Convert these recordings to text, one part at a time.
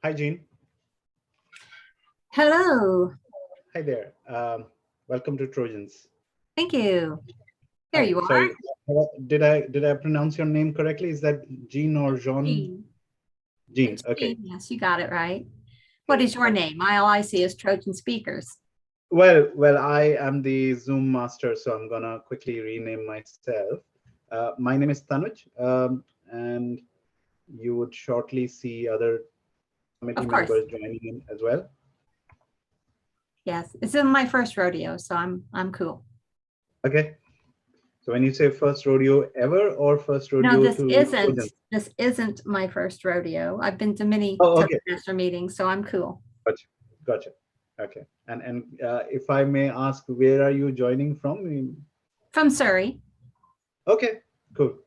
Hi, Jean. Hello. Hi there. Welcome to Trojans. Thank you. There Hi, you are. sorry, did I pronounce your name correctly? Is that Jean or Jean? Jean. Jean. It's Okay. Jean. Yes, you got it right. What is your name? All I see is Trojan Speakers. Well, I am the Zoom master, so I'm gonna quickly rename myself. My name is Tanuj, and you would shortly see other committee Of course. members joining in as well. Yes, it's in my first rodeo, so I'm cool. Okay. So when you say first rodeo ever or first rodeo No, to Trojans? this isn't my first rodeo. I've been to many Oh, okay. Toastmaster meetings, so I'm cool. Gotcha. Okay. And if I may ask, where are you joining from? From Surrey. Okay, cool.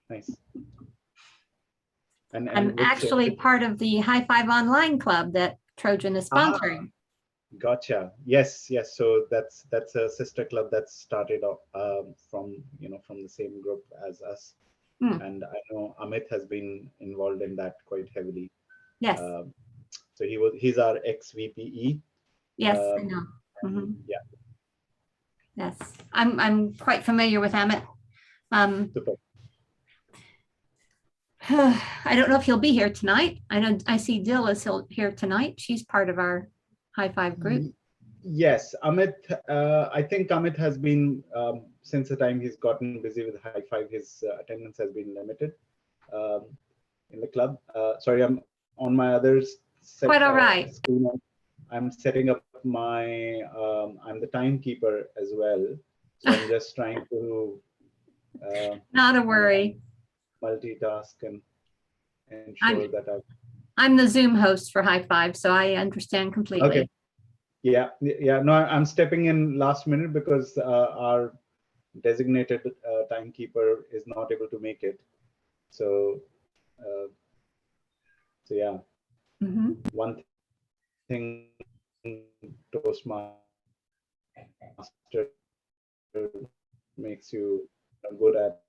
Nice. And I'm actually part of the High Five Online Club that Trojan is sponsoring. Gotcha. Yes. So that's a sister club that started off from the same group as us. And I know Amit has been involved in that quite heavily. Yes. So he's our ex-VPE. Yes, I know. Yeah. Yes, I'm quite familiar with Amit. Super. I don't know if he'll be here tonight. I see Dill is here tonight. She's part of our High Five group. Yes, Amit. I think Amit has been since the time he's gotten busy with High Five, his attendance has been limited in the club. Sorry, I'm on my other Quite all right. screen. I'm setting up my. I'm the timekeeper as well, so I'm just trying to. Not a worry. Multitask and ensure that I'm the Zoom host for High Five, so I understand completely. Okay. Yeah. No, I'm stepping in last minute because our designated timekeeper is not able to make it. So yeah. One thing Toastmaster makes you good at.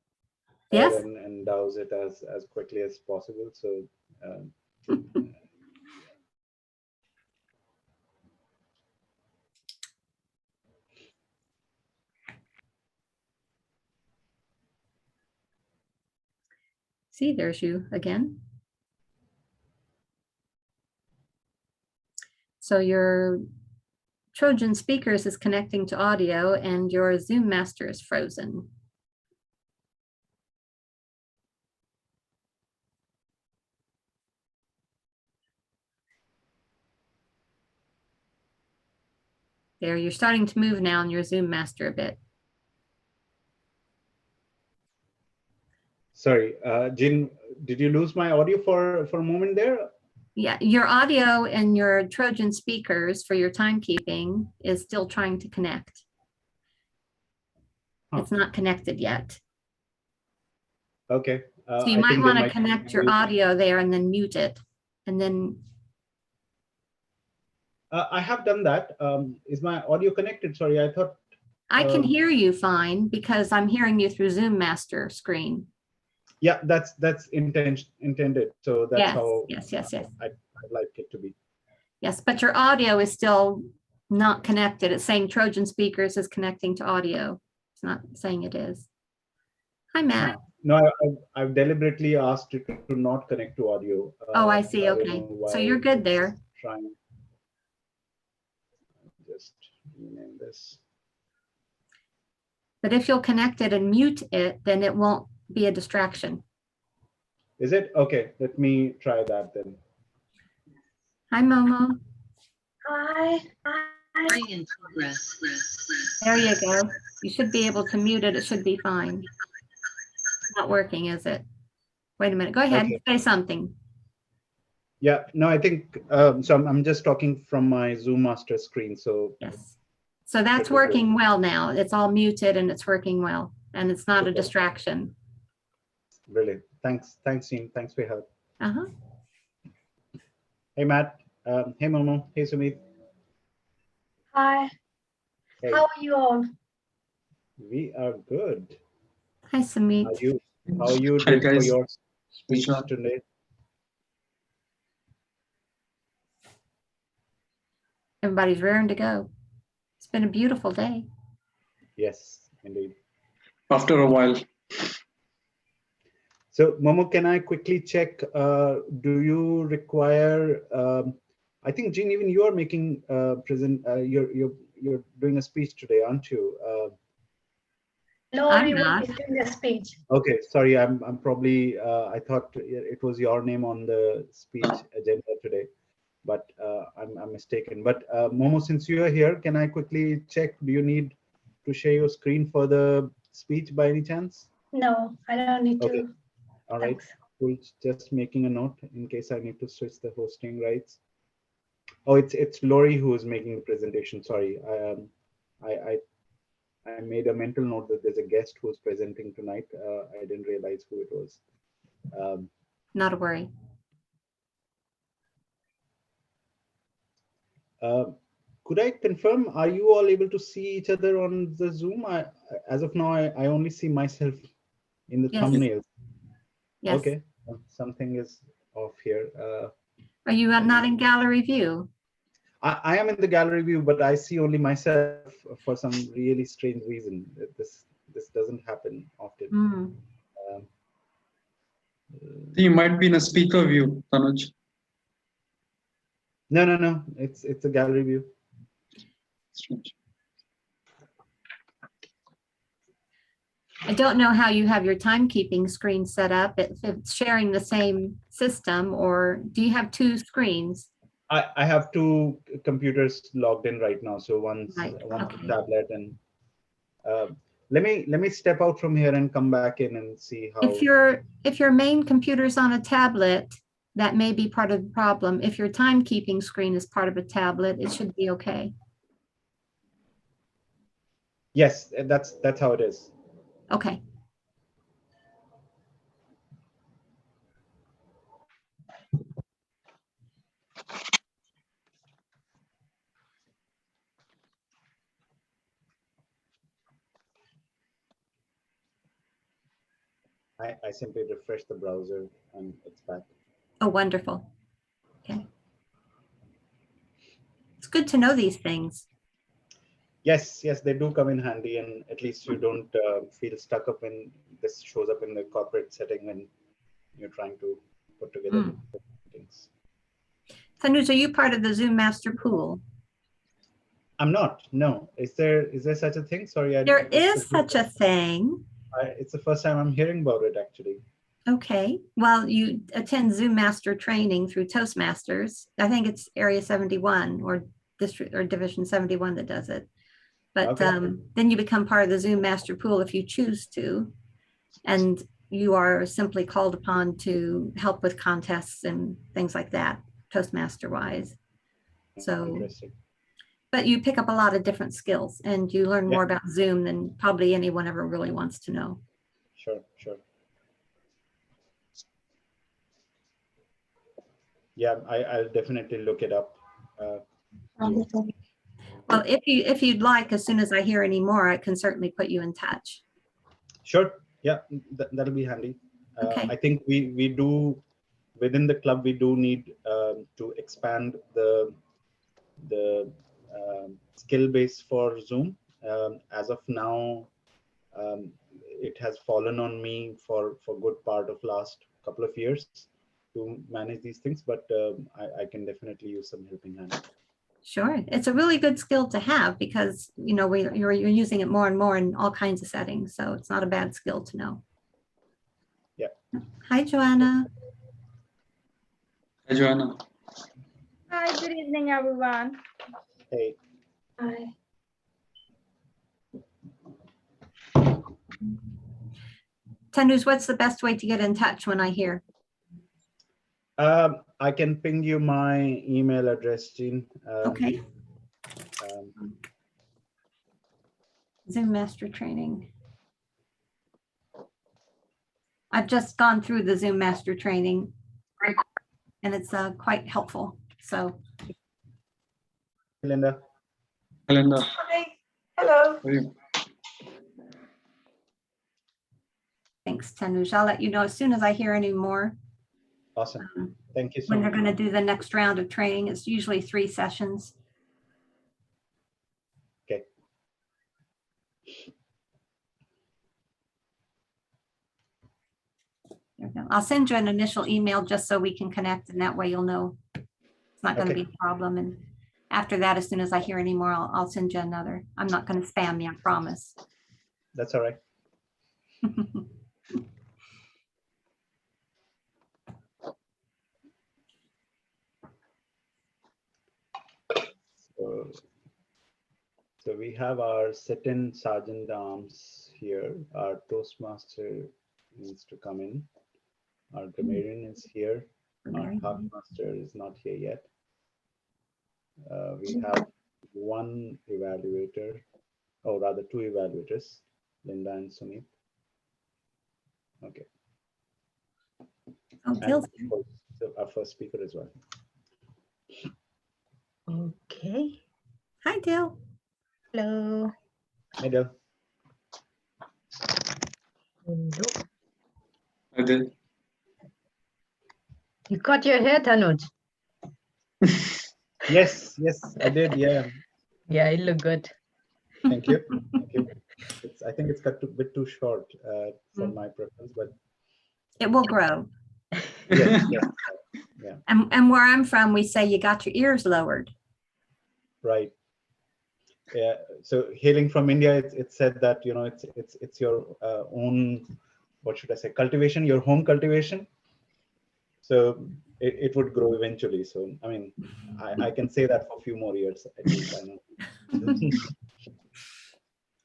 Yes. And does it as quickly as possible. So. See, there's you again. So your Trojan Speakers is connecting to audio and your Zoom Master is frozen. There, you're starting to move now in your Zoom Master a bit. Sorry, Jean, did you lose my audio for a moment there? Yeah, your audio and your Trojan Speakers for your timekeeping is still trying to connect. It's not connected yet. Okay. So you might want to connect your audio there and then mute it. And then. I have done that. Is my audio connected? Sorry, I thought. I can hear you fine because I'm hearing you through Zoom Master screen. Yeah, that's intended. So that's how Yes. I'd like it to be. Yes, but your audio is still not connected. It's saying Trojan Speakers is connecting to audio. It's not saying it is. Hi, Matt. No, I've deliberately asked it to not connect to audio. Oh, I see. Okay. So you're good there. Trying. Just rename this. But if you'll connect it and mute it, then it won't be a distraction. Is it? Okay, let me try that then. Hi, Momo. Hi. In progress. There you go. You should be able to mute it. It should be fine. It's not working, is it? Wait a minute. Go ahead. Okay. Say something. Yeah, no, I think so. I'm just talking from my Zoom Master screen. So yes. So that's working well now. It's all muted and it's working well, and it's not a distraction. Brilliant. Thanks, Jean. Thanks for your help. Hey, Matt. Hey, Momo. Hey, Sumit. Hi. Hey. How are you all? We are good. Hi, Sumit. How are you doing for your speech today? Everybody's raring to go. It's been a beautiful day. Yes, indeed. After a while. So Momo, can I quickly check, do you require, I think Jean, even you are making you're doing a speech today, aren't you? Lori not. is doing a speech. Okay, sorry, I'm probably, I thought it was your name on the speech agenda today, but I'm mistaken. But Momo, since you are here, can I quickly check, do you need to share your screen for the speech by any chance? No, I don't need Okay. to. All right, Thanks. cool. Just making a note in case I need to switch the hosting rights. Oh, it's Lori who is making the presentation. Sorry, I made a mental note that there's a guest who's presenting tonight. I didn't realize who it was. Not a worry. Could I confirm? Are you all able to see each other on the Zoom? As of now, I only see myself in the Yes. thumbnails. Yes. Okay, something is off here. Are you not in gallery view? I am in the gallery view, but I see only myself for some really strange reason. This doesn't happen often. Mm. You might be in a speaker view, Tanuj. No. It's a gallery view. Strange. I don't know how you have your timekeeping screen set up, if it's sharing the same system, or do you have two screens? I have two computers logged in right now. So one's Right, one's okay. a tablet, and let me step out from here and come back in and see how. If your main computer's on a tablet, that may be part of the problem. If your timekeeping screen is part of a tablet, it should be okay. Yes, that's how it is. Okay. I simply refresh the browser and it's back. Oh, wonderful. Okay. It's good to know these things. Yes, they do come in handy, and at least you don't feel stuck up when this shows up in the corporate setting when you're trying to put together things. Tanuj, are you part of the Zoom Master Pool? I'm not. No. Is there such a thing? Sorry, There is such a thing. It's the first time I'm hearing about it, actually. Okay. Well, you attend Zoom Master training through Toastmasters. I think it's Area 71 or District or Division 71 that does it. But Okay. then you become part of the Zoom Master Pool if you choose to. And you are simply called upon to help with contests and things like that, Toastmaster wise. So, Interesting. but you pick up a lot of different skills and you learn more about Zoom than probably anyone ever really wants to know. Sure. Yeah, I'll definitely look it up. Well, if you'd like, as soon as I hear any more, I can certainly put you in touch. Sure. Yeah, that'll be handy. Okay. I think we do within the club, we do need to expand the skill base for Zoom. As of now, it has fallen on me for good part of last couple of years to manage these things, but I can definitely use some helping hand. Sure. It's a really good skill to have because, you know, you're using it more and more in all kinds of settings. So it's not a bad skill to know. Yeah. Hi, Joanna. Hi, Joanna. Hi, good evening, everyone. Hey. Hi. Tanuj, what's the best way to get in touch when I hear? I can ping you my email address, Jean. Okay. Zoom Master Training. I've just gone through the Zoom Master Training and it's quite helpful. So. Linda. Hi, Linda. Hi. Hello. How are you? Thanks, Tanuj. I'll let you know as soon as I hear any more. Awesome. Thank you so When much. they're going to do the next round of training. It's usually 3 sessions. know. I'll send you an initial email just so we can connect, and that way you'll know it's not going to Okay. be a problem. And after that, as soon as I hear any more, I'll send you another. I'm not going to spam you, I promise. That's all right. So, so we have our sit-in sergeant arms here. Our Toastmaster needs to come in. Our grammarian is here. Our Half-Master is not here yet. We have one evaluator, or rather two evaluators, Linda and Sunit. Okay. Oh, And Dill's of here. course, our first speaker as well. Okay. Hi, Dill. Hello. Hi, Del. Hello. I did. You cut your hair, Tanuj. Yes, I did. Yeah, Yeah, it look good. thank you. Thank you. I think it's cut a bit too short for Mm. my preference, but It will grow. yes, And where I'm from, we say you got your ears lowered. right. Yeah. So hailing from India, it's said that it's your own, what should I say, cultivation, your home cultivation. So it would grow eventually. So I mean, I can say that for a few more years at least. I know.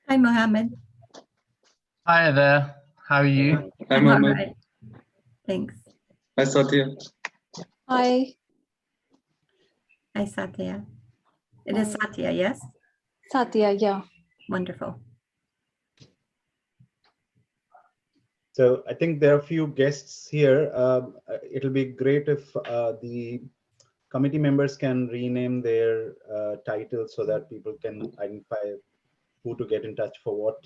Hi, Mohammed. Hi there. How are you? I'm all Ahmed. right. Thanks. Hi, Satya. Hi, Hi, Satya. It is Satya, yes? Satya. Yeah. Wonderful. So I think there are a few guests here. It'll be great if the committee members can rename their titles so that people can identify who to get in touch for what.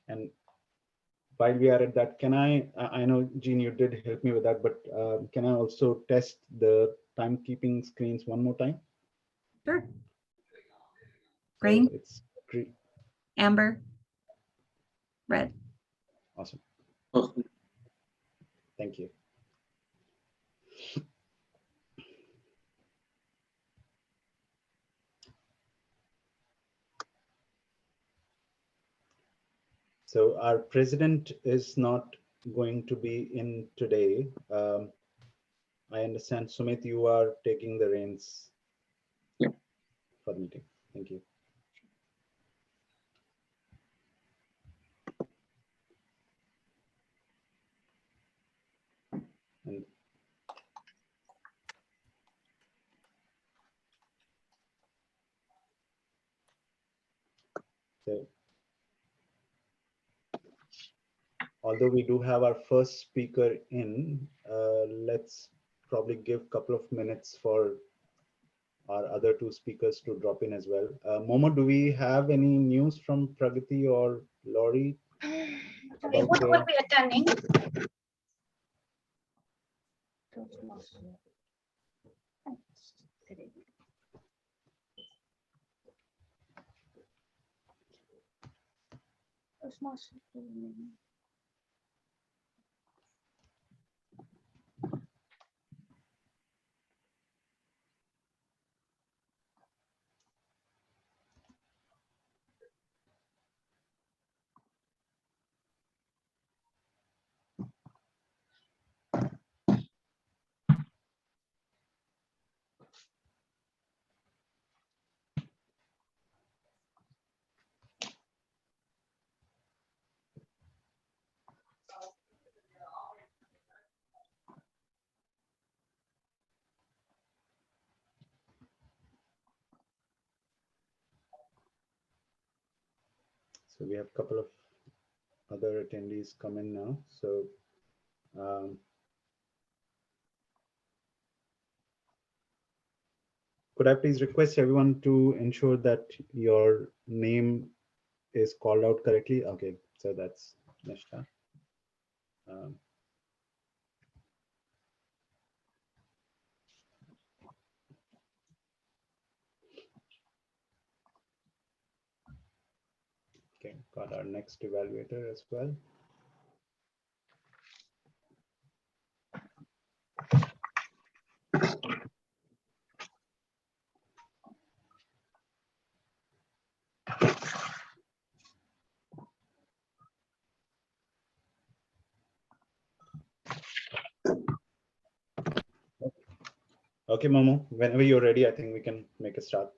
And while we are at that, can I know, Jean, you did help me with that, but can I also test the timekeeping screens one more time? Sure. So Green, it's green. amber, red. Awesome. Oh, Thank you. So our president is not going to be in today. I understand, Sumit, you are taking the reins Yeah. for the meeting. Thank you. And so, although we do have our first speaker in, let's probably give a couple of minutes for our other two speakers to drop in as well. Momo, do we have any news from Pragati or Laurie? Sorry, what will be attending? So we have a couple of other attendees come in now. So could could I please request everyone to ensure that your name is called out correctly? Okay, so that's Nishta. Okay, got our next evaluator as well. Okay, Momo, whenever you're ready, I think we can make a start.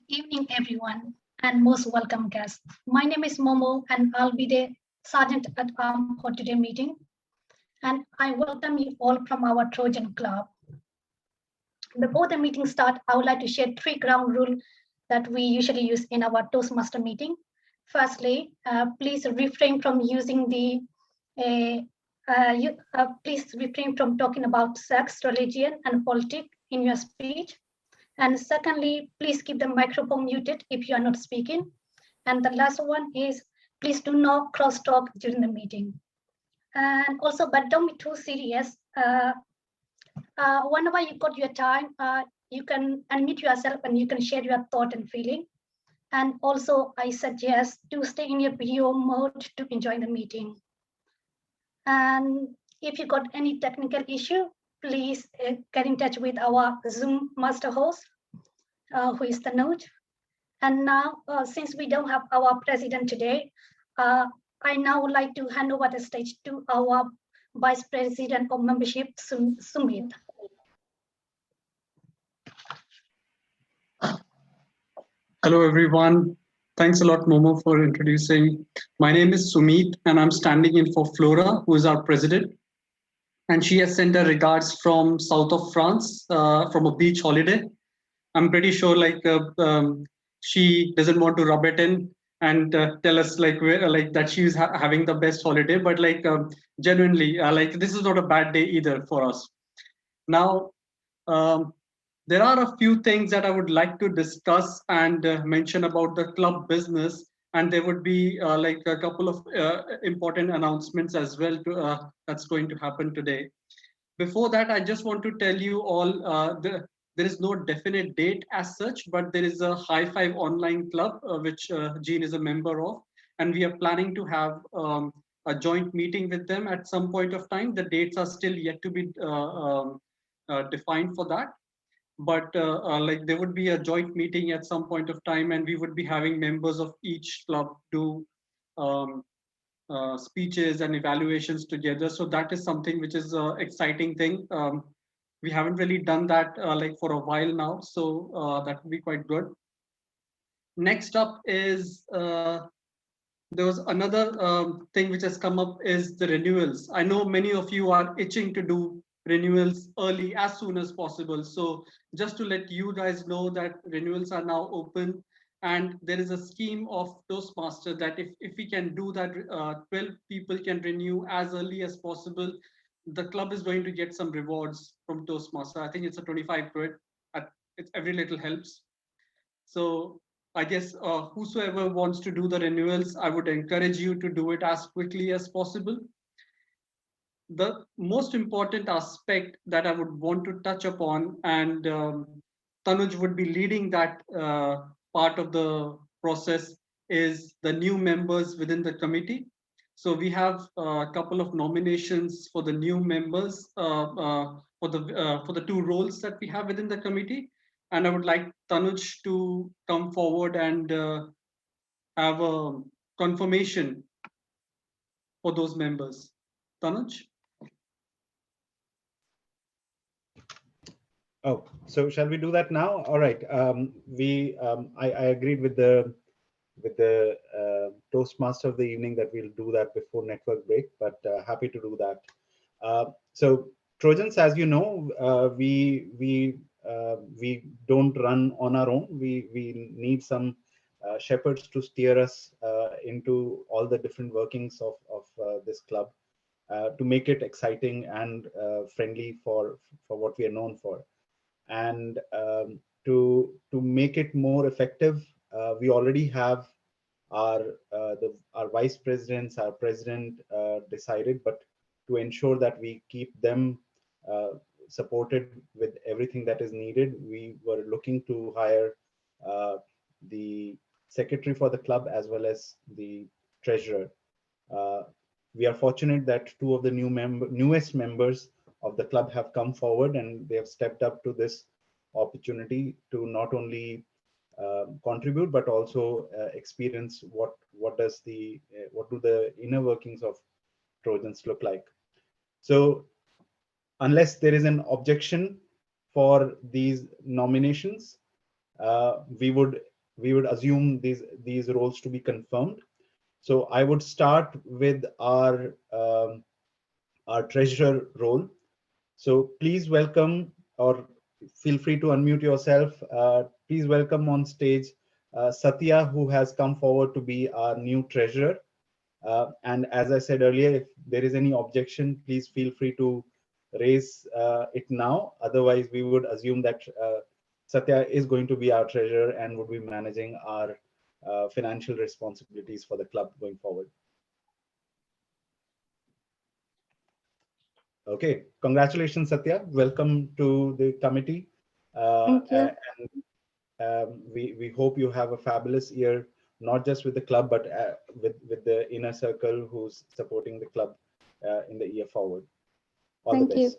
Good evening, everyone, and most welcome guests. My name is Momo, and I'll be the Sergeant at Arm for today's meeting. And I welcome you all from our Trojan Club. Before the meeting starts, I would like to share 3 ground rules that we usually use in our Toastmaster meeting. Firstly, please refrain from using the please refrain from talking about sex, religion, and politics in your speech. And secondly, please keep the microphone muted if you are not speaking. And the last one is, please do not cross-talk during the meeting. And also, but don't be too serious. Whenever you got your time, you can unmute yourself and you can share your thought and feeling. And also, I suggest to stay in your video mode to enjoy the meeting. And if you got any technical issue, please get in touch with our Zoom master host, who is Tanuj. And now, since we don't have our president today, I now would like to hand over the stage to our Vice President of Membership, Sumit. Hello, everyone. Thanks a lot, Momo, for introducing. My name is Sumit, and I'm standing in for Flora, who is our president. And she has sent her regards from south of France, from a beach holiday. I'm pretty sure she doesn't want to rub it in and tell us that she's having the best holiday, but genuinely, this is not a bad day either for us. Now, there are a few things that I would like to discuss and mention about the club business, and there would be a couple of important announcements as well that's going to happen today. Before that, I just want to tell you all there is no definite date as such, but there is a High Five online club which Jean is a member of, and we are planning to have a joint meeting with them at some point of time. The dates are still yet to be defined for that. But there would be a joint meeting at some point of time, and we would be having members of each club do speeches and evaluations together. So that is something which is an exciting thing. We haven't really done that for a while now, so that would be quite good. Next up is there was another thing which has come up is the renewals. I know many of you are itching to do renewals early, as soon as possible. So just to let you guys know that renewals are now open, and there is a scheme of Toastmaster that if we can do that, 12 people can renew as early as possible. The club is going to get some rewards from Toastmaster. I think it's a 25 quid. Every little helps. So I guess whosoever wants to do the renewals, I would encourage you to do it as quickly as possible. The most important aspect that I would want to touch upon, and Tanuj would be leading that part of the process, is the new members within the committee. So we have a couple of nominations for the new members for the 2 roles that we have within the committee. And I would like Tanuj to come forward and have a confirmation for those members. Tanuj? Oh, so shall we do that now? All right. I agreed with the Toastmaster of the evening that we'll do that before network break, but happy to do that. So Trojans, as you know, we don't run on our own. We need some shepherds to steer us into all the different workings of this club. to make it exciting and friendly for what we are known for. And to make it more effective, we already have our vice presidents, our president decided, but to ensure that we keep them supported with everything that is needed, we were looking to hire the secretary for the club as well as the treasurer. We are fortunate that two of the newest members of the club have come forward, and they have stepped up to this opportunity to not only contribute but also experience what do the inner workings of Trojans look like. So unless there is an objection for these nominations, we would assume these roles to be confirmed. So I would start with our treasurer role. So please welcome, or feel free to unmute yourself. Please welcome on stage Satya, who has come forward to be our new treasurer. And as I said earlier, if there is any objection, please feel free to raise it now. Otherwise, we would assume that Satya is going to be our treasurer and would be managing our financial responsibilities for the club going forward. Okay, congratulations, Satya. Welcome to the committee. Thank you. And we hope you have a fabulous year, not just with the club, but with the inner circle who's supporting the club in the year forward. All the best.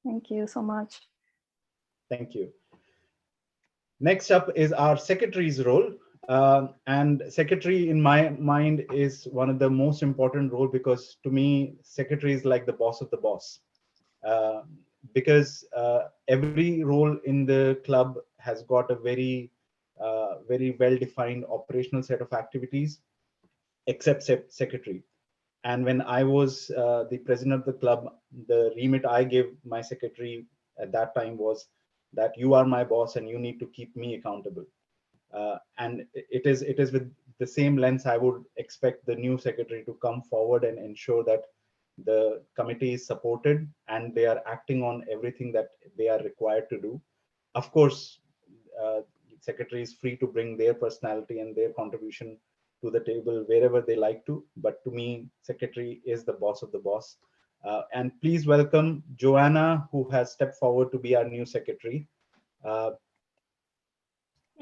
Thank you so much. Thank you. Next up is our secretary's role. And secretary, in my mind, is one of the most important roles, because to me, secretary is like the boss of the boss. Because every role in the club has got a very well-defined operational set of activities, except secretary. And when I was the president of the club, the remit I gave my secretary at that time was that you are my boss and you need to keep me accountable. And it is with the same lens I would expect the new secretary to come forward and ensure that the committee is supported and they are acting on everything that they are required to do. Of course, secretary is free to bring their personality and their contribution to the table wherever they like to, but to me, secretary is the boss of the boss. And please welcome Joanna, who has stepped forward to be our new secretary.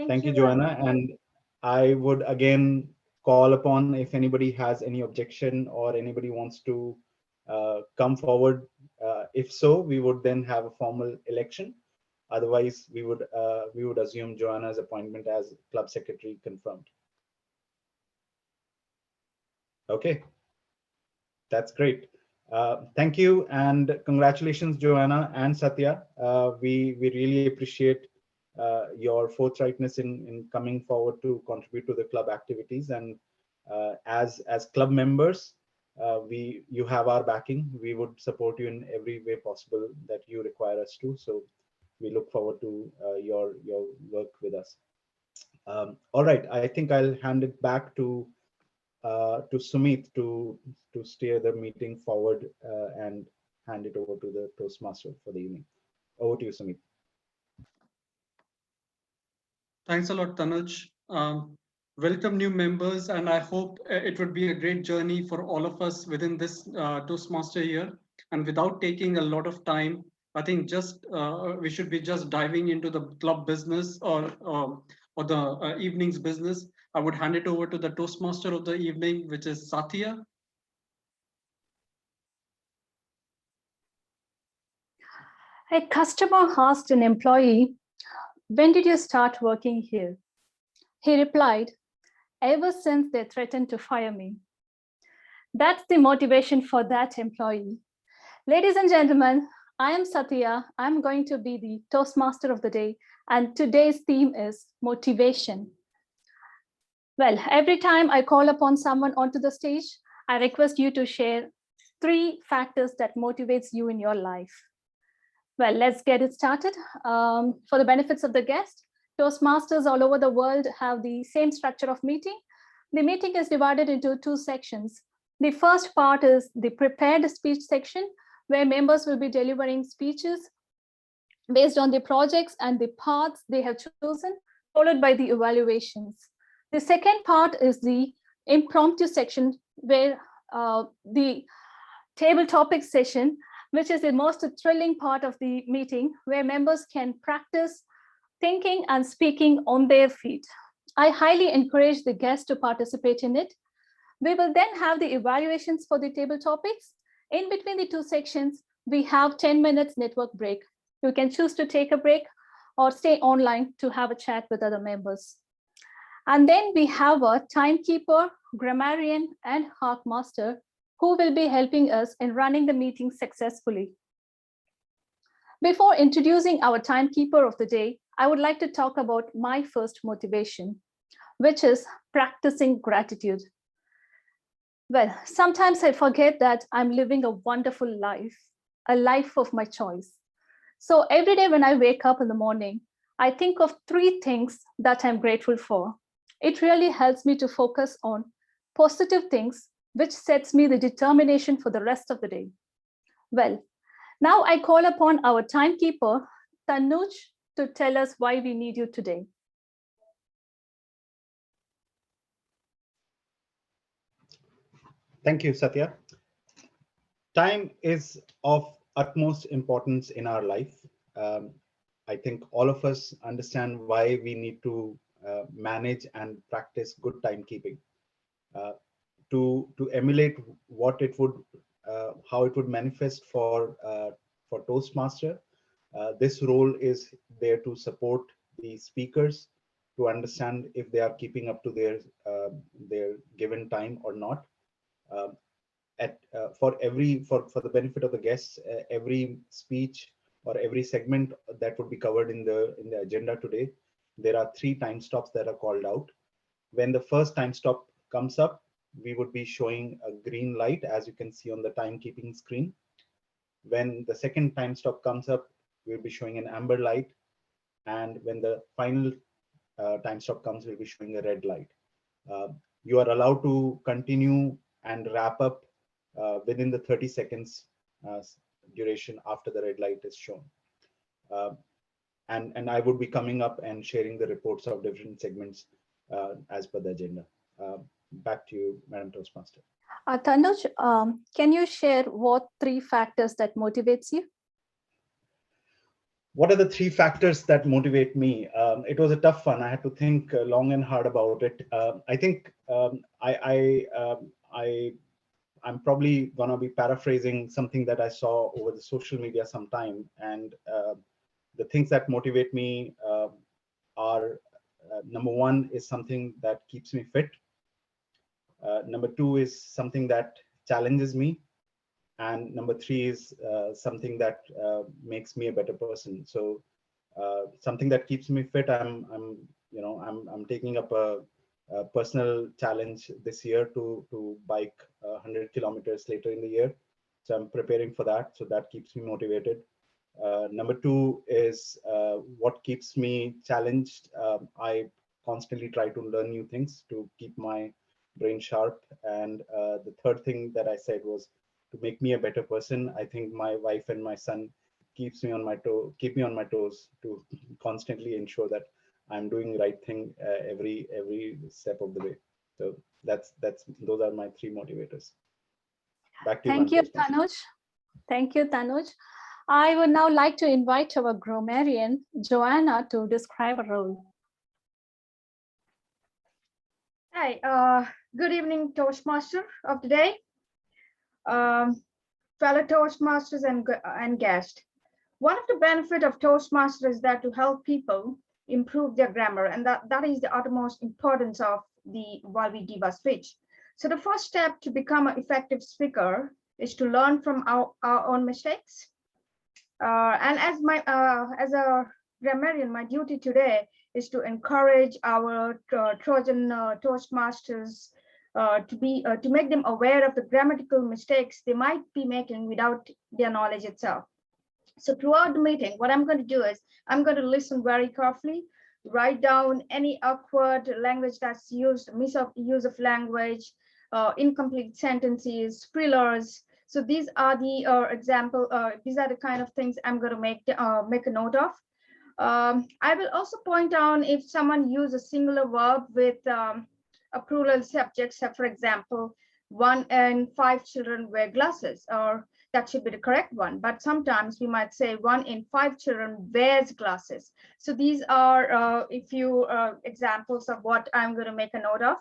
Thank you, Joanna. And I would again call upon, if anybody has any objection or anybody wants to come forward. If so, we would then have a formal election. Otherwise, we would assume Joanna's appointment as club secretary confirmed. Okay, that's great. Thank you and congratulations, Joanna and Satya. We really appreciate your forthrightness in coming forward to contribute to the club activities. And as club members, you have our backing. We would support you in every way possible that you require us to. So we look forward to your work with us. All right, I think I'll hand it back to Sumit to steer the meeting forward and hand it over to the Toastmaster for the evening. Over to you, Sumit. Thanks a lot, Tanuj. Welcome new members, and I hope it would be a great journey for all of us within this Toastmaster year. And without taking a lot of time, I think just we should be just diving into the club business or the evening's business. I would hand it over to the Toastmaster of the evening, which is Satya. A customer asked an employee, "When did you start working here?" He replied, "Ever since they threatened to fire me." That's the motivation for that employee. Ladies and gentlemen, I am Satya. I'm going to be the Toastmaster of the day, and today's theme is motivation. Well, every time I call upon someone onto the stage, I request you to share 3 factors that motivates you in your life. Well, let's get it started. For the benefits of the guest, Toastmasters all over the world have the same structure of meeting. The meeting is divided into 2 sections. The first part is the prepared speech section, where members will be delivering speeches based on the projects and the paths they have chosen, followed by the evaluations. The second part is the impromptu section, where the table topic session, which is the most thrilling part of the meeting, where members can practice thinking and speaking on their feet. I highly encourage the guests to participate in it. We will then have the evaluations for the table topics. In between the two sections, we have 10 minutes network break. You can choose to take a break or stay online to have a chat with other members. And then we have a timekeeper, grammarian, and heart master who will be helping us in running the meeting successfully. Before introducing our timekeeper of the day, I would like to talk about my first motivation, which is practicing gratitude. Well, sometimes I forget that I'm living a wonderful life, a life of my choice. So every day when I wake up in the morning, I think of 3 things that I'm grateful for. It really helps me to focus on positive things, which sets me the determination for the rest of the day. Well, now I call upon our timekeeper, Tanuj, to tell us why we need you today. Thank you, Satya. Time is of utmost importance in our life. I think all of us understand why we need to manage and practice good timekeeping. To emulate what it would, how it would manifest for Toastmaster, this role is there to support the speakers to understand if they are keeping up to their given time or not. For the benefit of the guests, every speech or every segment that would be covered in the agenda today, there are 3 time stops that are called out. When the first time stop comes up, we would be showing a green light, as you can see on the timekeeping screen. When the second time stop comes up, we'll be showing an amber light, and when the final time stop comes, we'll be showing a red light. You are allowed to continue and wrap up within the 30 seconds duration after the red light is shown. And I would be coming up and sharing the reports of different segments as per the agenda. Back to you, Madam Toastmaster. Tanuj, can you share what 3 factors that motivates you? What are the 3 factors that motivate me? It was a tough one. I had to think long and hard about it. I think I'm probably gonna be paraphrasing something that I saw over the social media sometime, and the things that motivate me are number 1 is something that keeps me fit. Number 2 is something that challenges me, and number 3 is something that makes me a better person. So something that keeps me fit, I'm taking up a personal challenge this year to bike 100 kilometers later in the year. So I'm preparing for that. So that keeps me motivated. Number 2 is what keeps me challenged. I constantly try to learn new things to keep my brain sharp. And the third thing that I said was to make me a better person. I think my wife and my son keep me on my toes to constantly ensure that I'm doing the right thing every step of the way. So those are my 3 motivators. Back to you. Thank you, Tanuj. Thank you, Tanuj. I would now like to invite our grammarian, Joanna, to describe a role. Hi, good evening, Toastmaster of the day, fellow Toastmasters and guests. One of the benefits of Toastmaster is that to help people improve their grammar, and that is the utmost importance of the while we give a speech. So the first step to become an effective speaker is to learn from our own mistakes. And as a grammarian, my duty today is to encourage our Trojan Toastmasters to make them aware of the grammatical mistakes they might be making without their knowledge itself. So throughout the meeting, what I'm going to do is I'm going to listen very carefully, write down any awkward language that's used, use of language, incomplete sentences, fillers. So these are the example. These are the kind of things I'm going to make a note of. I will also point out if someone uses a singular verb with a plural subject. So for example, 1 in 5 children wear glasses, or that should be the correct one. But sometimes we might say 1 in 5 children wears glasses. So these are a few examples of what I'm going to make a note of.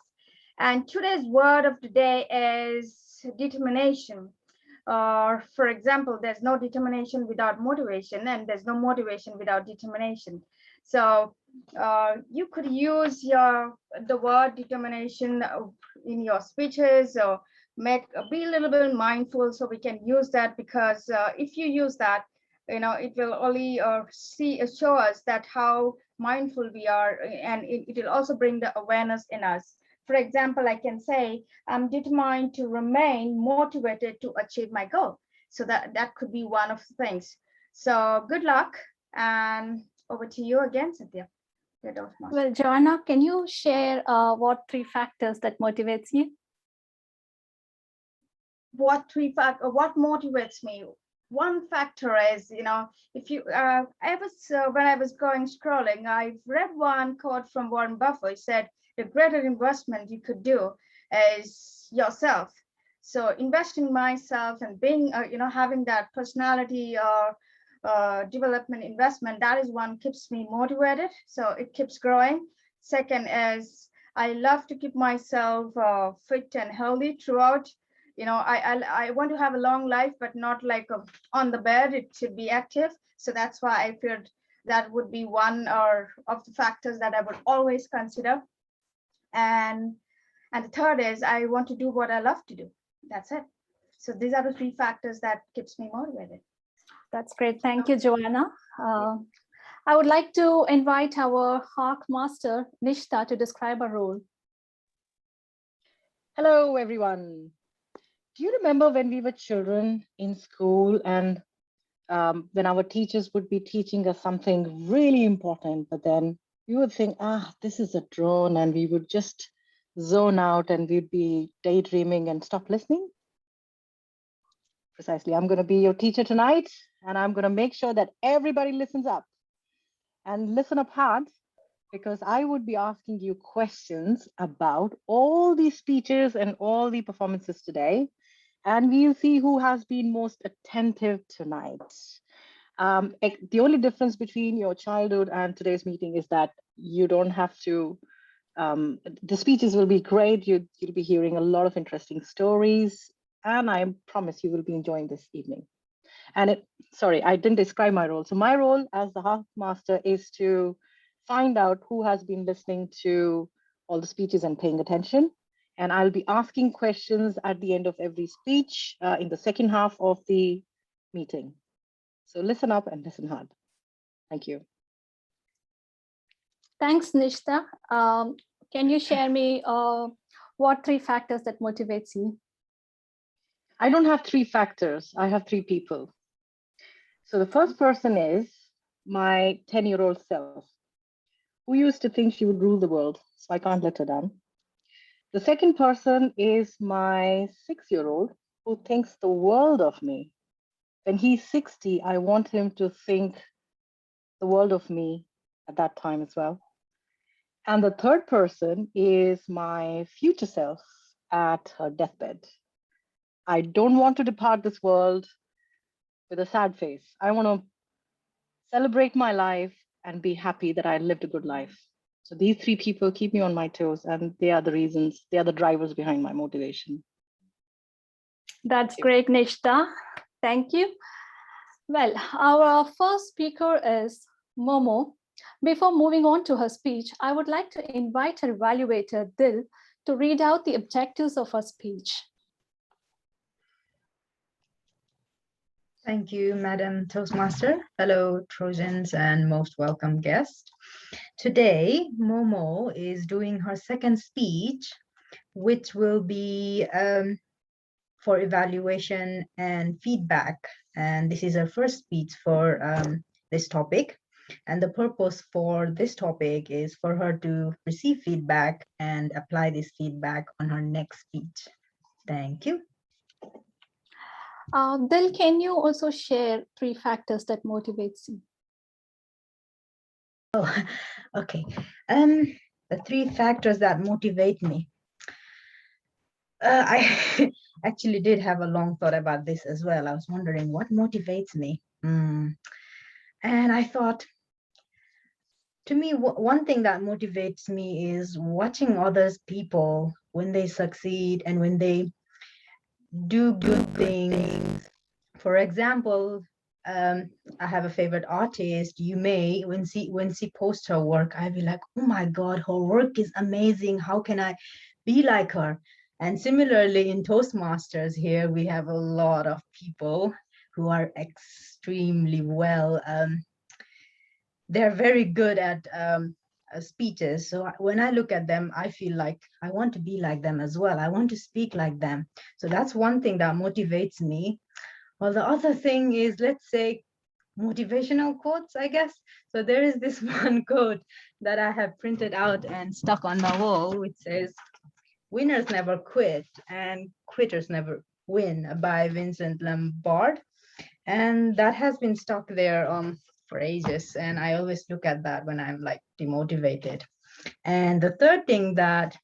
And today's word of the day is determination. For example, there's no determination without motivation, and there's no motivation without determination. So you could use the word determination in your speeches, or be a little bit mindful, so we can use that, because if you use that, it will only show us that how mindful we are, and it will also bring the awareness in us. For example, I can say, I'm determined to remain motivated to achieve my goal. So that could be one of the things. So good luck, and over to you again, Cynthia. Well, Joanna, can you share what 3 factors that motivates you? What motivates me? One factor is, if you, when I was going scrolling, I read one quote from Warren Buffett. He said, the greater investment you could do is yourself. So investing in myself and being, having that personality or development investment, that is one keeps me motivated. So it keeps growing. Second is, I love to keep myself fit and healthy throughout. I want to have a long life, but not like on the bed. It should be active. So that's why I feel that would be one of the factors that I would always consider. And the third is, I want to do what I love to do. That's it. So these are the 3 factors that keeps me motivated. That's great. Thank you, Joanna. I would like to invite our Hawk Master, Nishta, to describe her role. Hello, everyone. Do you remember when we were children in school, and when our teachers would be teaching us something really important, but then we would think, this is a drone, and we would just zone out and we'd be daydreaming and stop listening? Precisely. I'm going to be your teacher tonight, and I'm going to make sure that everybody listens up and listen up hard, because I would be asking you questions about all these speeches and all the performances today, and we'll see who has been most attentive tonight. The only difference between your childhood and today's meeting is that you don't have to, the speeches will be great. You'll be hearing a lot of interesting stories, and I promise you will be enjoying this evening. And sorry, I didn't describe my role. So my role as the Hawk Master is to find out who has been listening to all the speeches and paying attention. And I'll be asking questions at the end of every speech in the second half of the meeting. So listen up and listen hard. Thank you. Thanks, Nishta. Can you share me what 3 factors that motivates you? I don't have 3 factors. I have 3 people. So the first person is my 10-year-old self, who used to think she would rule the world. So I can't let her down. The second person is my 6-year-old, who thinks the world of me. When he's 60, I want him to think the world of me at that time as well. And the third person is my future self at her deathbed. I don't want to depart this world with a sad face. I want to celebrate my life and be happy that I lived a good life. So these 3 people keep me on my toes, and they are the reasons, they are the drivers behind my motivation. That's great, Nishta. Thank you. Well, our first speaker is Momo. Before moving on to her speech, I would like to invite her evaluator, Dil, to read out the objectives of her speech. Thank you, Madam Toastmaster. Hello, Trojans, and most welcome guests. Today, Momo is doing her second speech, which will be for evaluation and feedback. And this is her first speech for this topic. And the purpose for this topic is for her to receive feedback and apply this feedback on her next speech. Thank you. Then can you also share 3 factors that motivates you? Okay. The 3 factors that motivate me. I actually did have a long thought about this as well. I was wondering what motivates me. And I thought, to me, one thing that motivates me is watching others people when they succeed and when they do good things. For example, I have a favorite artist, Yume. When she posts her work, I'd be like, oh my God, her work is amazing. How can I be like her? And similarly in Toastmasters here, we have a lot of people who are extremely well. They're very good at speeches. So when I look at them, I feel like I want to be like them as well. I want to speak like them. So that's one thing that motivates me. Well, the other thing is, let's say, motivational quotes, I guess. So there is this one quote that I have printed out and stuck on my wall, which says, "Winners never quit and quitters never win," by Vincent Lombard. And that has been stuck there for ages. And I always look at that when I'm like demotivated. And the third thing that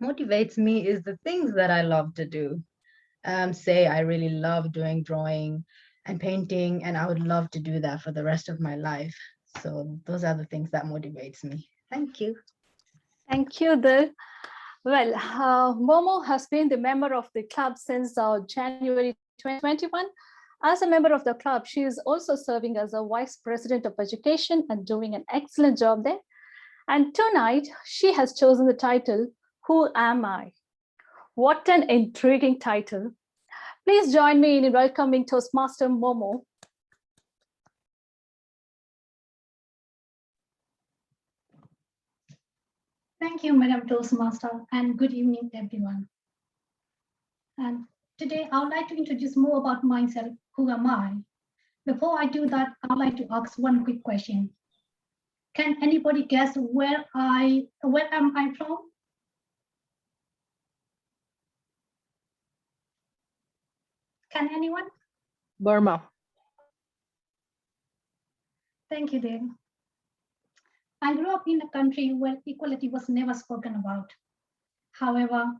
motivates me is the things that I love to do. Say I really love doing drawing and painting, and I would love to do that for the rest of my life. So those are the things that motivates me. Thank you. Thank you, Dil. Well, Momo has been the member of the club since January 2021. As a member of the club, she is also serving as a Vice President of Education and doing an excellent job there. And tonight, she has chosen the title, Who Am I? What an intriguing title. Please join me in welcoming Toastmaster Momo. Thank you, Madam Toastmaster, and good evening, everyone. And today, I would like to introduce more about myself. Who am I? Before I do that, I'd like to ask one quick question. Can anybody guess where am I from? Can anyone? Burma. Thank you, Dave. I grew up in a country where equality was never spoken about. However,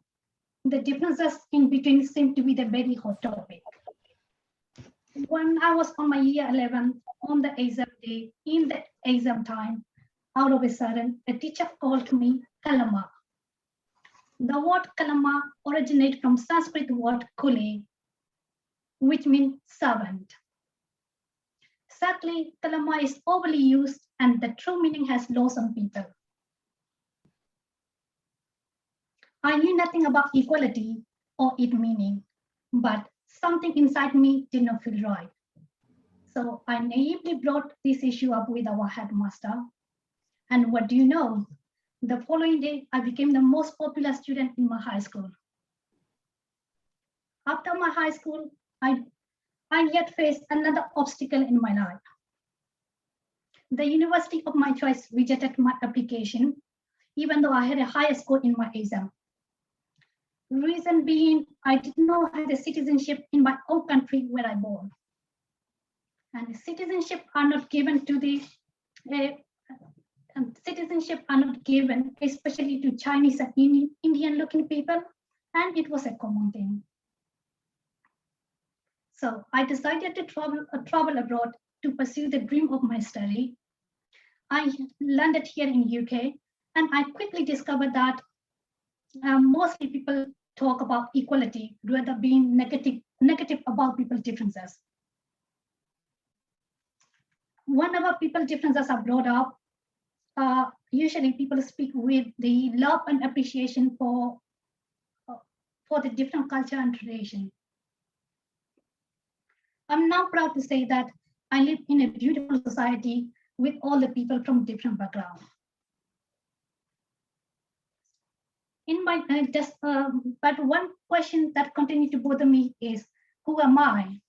the differences in between seem to be the very hot topic. When I was on my year 11, on the exam day, in the exam time, out of a sudden, a teacher called me Kalama. The word Kalama originates from Sanskrit word Kule, which means servant. Sadly, Kalama is overly used and the true meaning has lost on people. I knew nothing about equality or its meaning, but something inside me did not feel right. So I naively brought this issue up with our headmaster. And what do you know? The following day, I became the most popular student in my high school. After my high school, I yet faced another obstacle in my life. The university of my choice rejected my application, even though I had a higher score in my exam. Reason being, I did not have a citizenship in my own country where I born. And citizenship are not given to the citizenship are not given, especially to Chinese and Indian-looking people, and it was a common thing. So I decided to travel abroad to pursue the dream of my study. I landed here in UK, and I quickly discovered that mostly people talk about equality rather being negative about people's differences. Whenever people's differences are brought up, usually people speak with the love and appreciation for the different culture and tradition. I'm now proud to say that I live in a beautiful society with all the people from different backgrounds. But one question that continues to bother me is, who am I?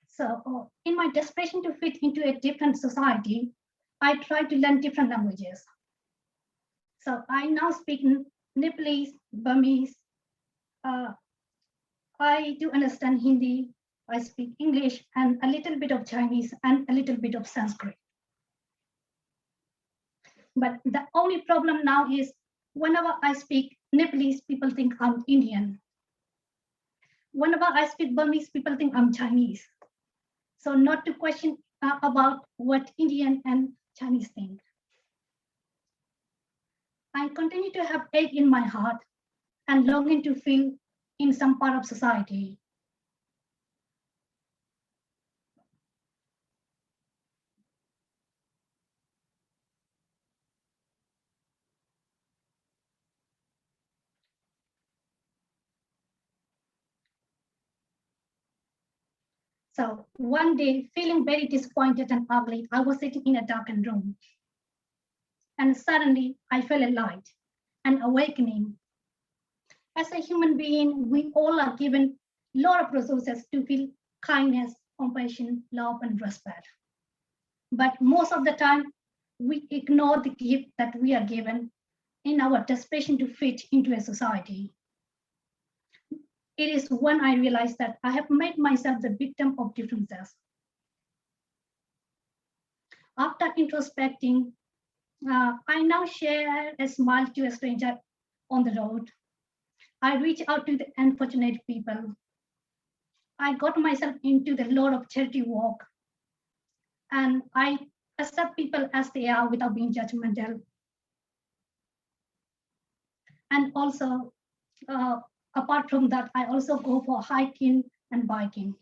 So in my desperation to fit into a different society, I tried to learn different languages. So I now speak Nepalese, Burmese. I do understand Hindi. I speak English and a little bit of Chinese and a little bit of Sanskrit. But the only problem now is whenever I speak Nepalese, people think I'm Indian. Whenever I speak Burmese, people think I'm Chinese. So not to question about what Indian and Chinese think. I continue to have ache in my heart and longing to feel in some part of society. So one day, feeling very disappointed and ugly, I was sitting in a darkened room. And suddenly I felt a light, an awakening. As a human being, we all are given a lot of resources to feel kindness, compassion, love, and respect. But most of the time, we ignore the gift that we are given in our desperation to fit into a society. It is when I realized that I have made myself the victim of differences. After introspecting, I now share a smile to a stranger on the road. I reach out to the unfortunate people. I got myself into the lot of charity work, and I accept people as they are without being judgmental. And also, apart from that, I also go for hiking and biking.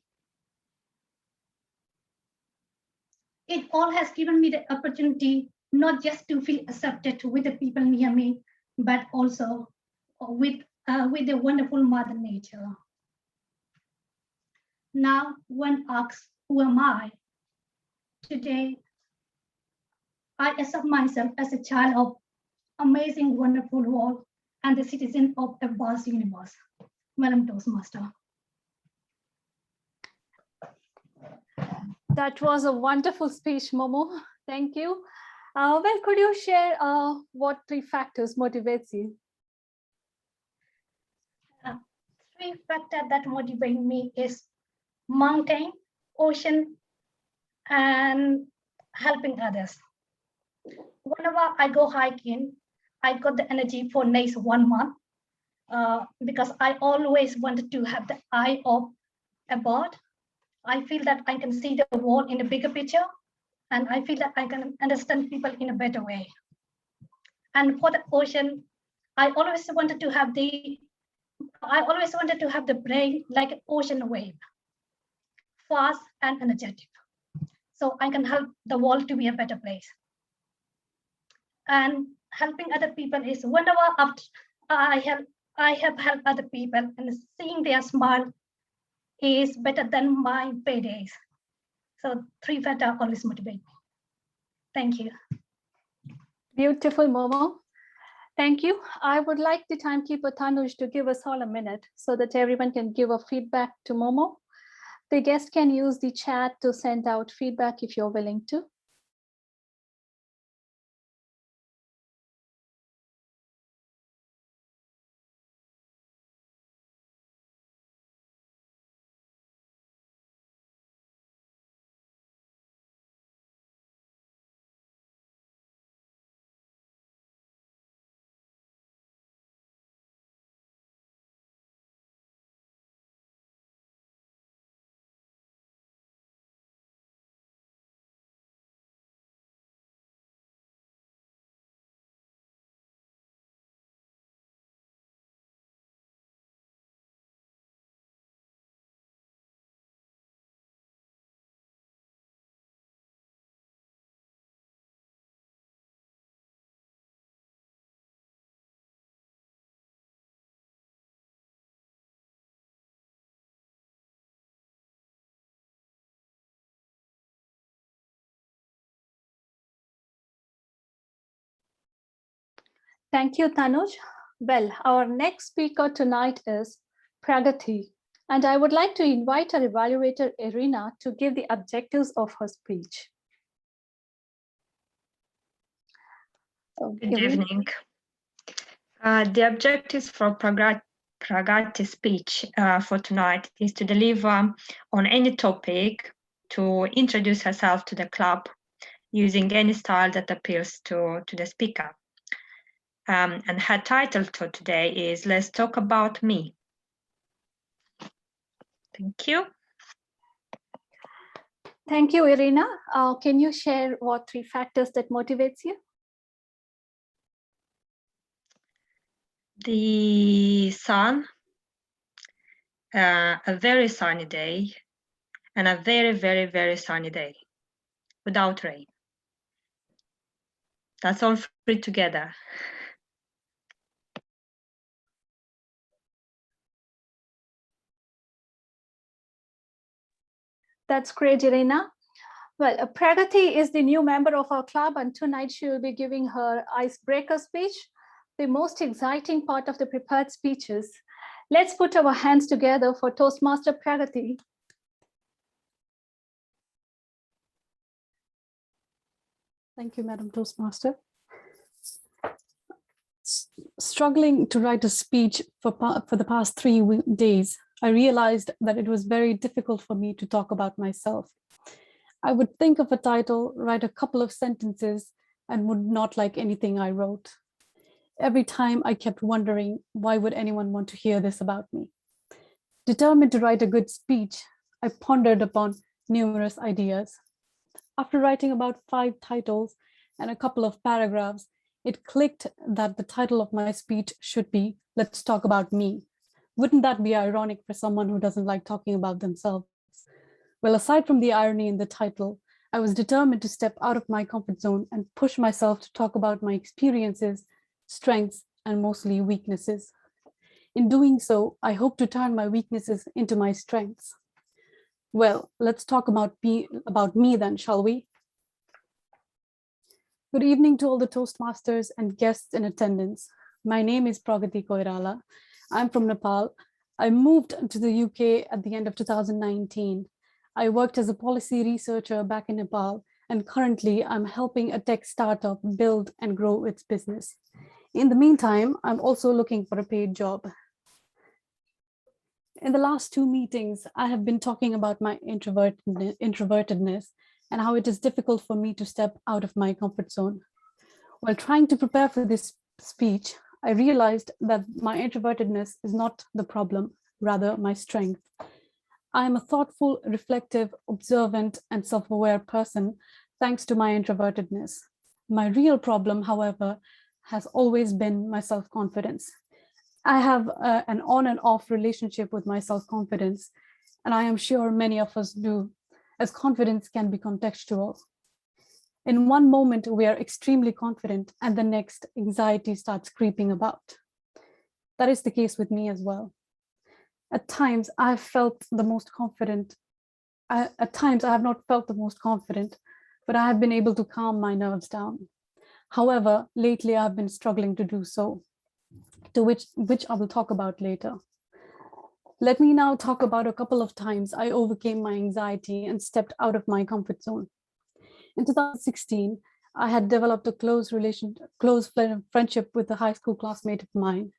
It all has given me the opportunity not just to feel accepted with the people near me, but also with the wonderful Mother Nature. Now, when asked, who am I? Today, I accept myself as a child of amazing, wonderful world and the citizen of a vast universe. Madam Toastmaster. That was a wonderful speech, Momo. Thank you. Well, could you share what 3 factors motivates you? 3 factors that motivate me is mountain, ocean, and helping others. Whenever I go hiking, I got the energy for next 1 month because I always wanted to have the eye of a bird. I feel that I can see the world in a bigger picture, and I feel that I can understand people in a better way. And for the ocean, I always wanted to have the brain like an ocean wave, fast and energetic, so I can help the world to be a better place. And helping other people is whenever I have helped other people, and seeing their smile is better than my paydays. So 3 factors always motivate me. Thank you. Beautiful, Momo. Thank you. I would like the timekeeper Tanuj to give us all a minute so that everyone can give a feedback to Momo. The guest can use the chat to send out feedback if you're willing to. Thank you, Tanuj. Well, our next speaker tonight is Pragati, and I would like to invite our evaluator, Irina, to give the objectives of her speech. Good Irene? evening. The objectives for Pragati speech for tonight is to deliver on any topic, to introduce herself to the club using any style that appeals to the speaker. And her title for today is Let's Talk About Me. Thank you. Thank you, Irina. Can you share what 3 factors that motivates you? The sun, a very sunny day, and a very, very, very sunny day without rain. That's all 3 together. That's great, Irina. Well, Pragati is the new member of our club, and tonight she will be giving her icebreaker speech, the most exciting part of the prepared speeches. Let's put our hands together for Toastmaster Pragati. Thank you, Madam Toastmaster. Struggling to write a speech for the past 3 days, I realized that it was very difficult for me to talk about myself. I would think of a title, write a couple of sentences, and would not like anything I wrote. Every time I kept wondering, why would anyone want to hear this about me? Determined to write a good speech, I pondered upon numerous ideas. After writing about 5 titles and a couple of paragraphs, it clicked that the title of my speech should be, Let's Talk About Me. Wouldn't that be ironic for someone who doesn't like talking about themselves? Well, aside from the irony in the title, I was determined to step out of my comfort zone and push myself to talk about my experiences, strengths, and mostly weaknesses. In doing so, I hope to turn my weaknesses into my strengths. Well, let's talk about me then, shall we? Good evening to all the Toastmasters and guests in attendance. My name is Pragati Koirala. I'm from Nepal. I moved to the UK at the end of 2019. I worked as a policy researcher back in Nepal, and currently I'm helping a tech startup build and grow its business. In the meantime, I'm also looking for a paid job. In the last 2 meetings, I have been talking about my introvertedness and how it is difficult for me to step out of my comfort zone. While trying to prepare for this speech, I realized that my introvertedness is not the problem, rather my strength. I am a thoughtful, reflective, observant, and self-aware person, thanks to my introvertedness. My real problem, however, has always been my self-confidence. I have an on and off relationship with my self-confidence, and I am sure many of us do, as confidence can be contextual. In one moment, we are extremely confident, and the next, anxiety starts creeping about. That is the case with me as well. At times, I have felt the most confident. At times, I have not felt the most confident, but I have been able to calm my nerves down. However, lately, I've been struggling to do so, to which I will talk about later. Let me now talk about a couple of times I overcame my anxiety and stepped out of my comfort zone. In 2016, I had developed a close friendship with a high school classmate of mine,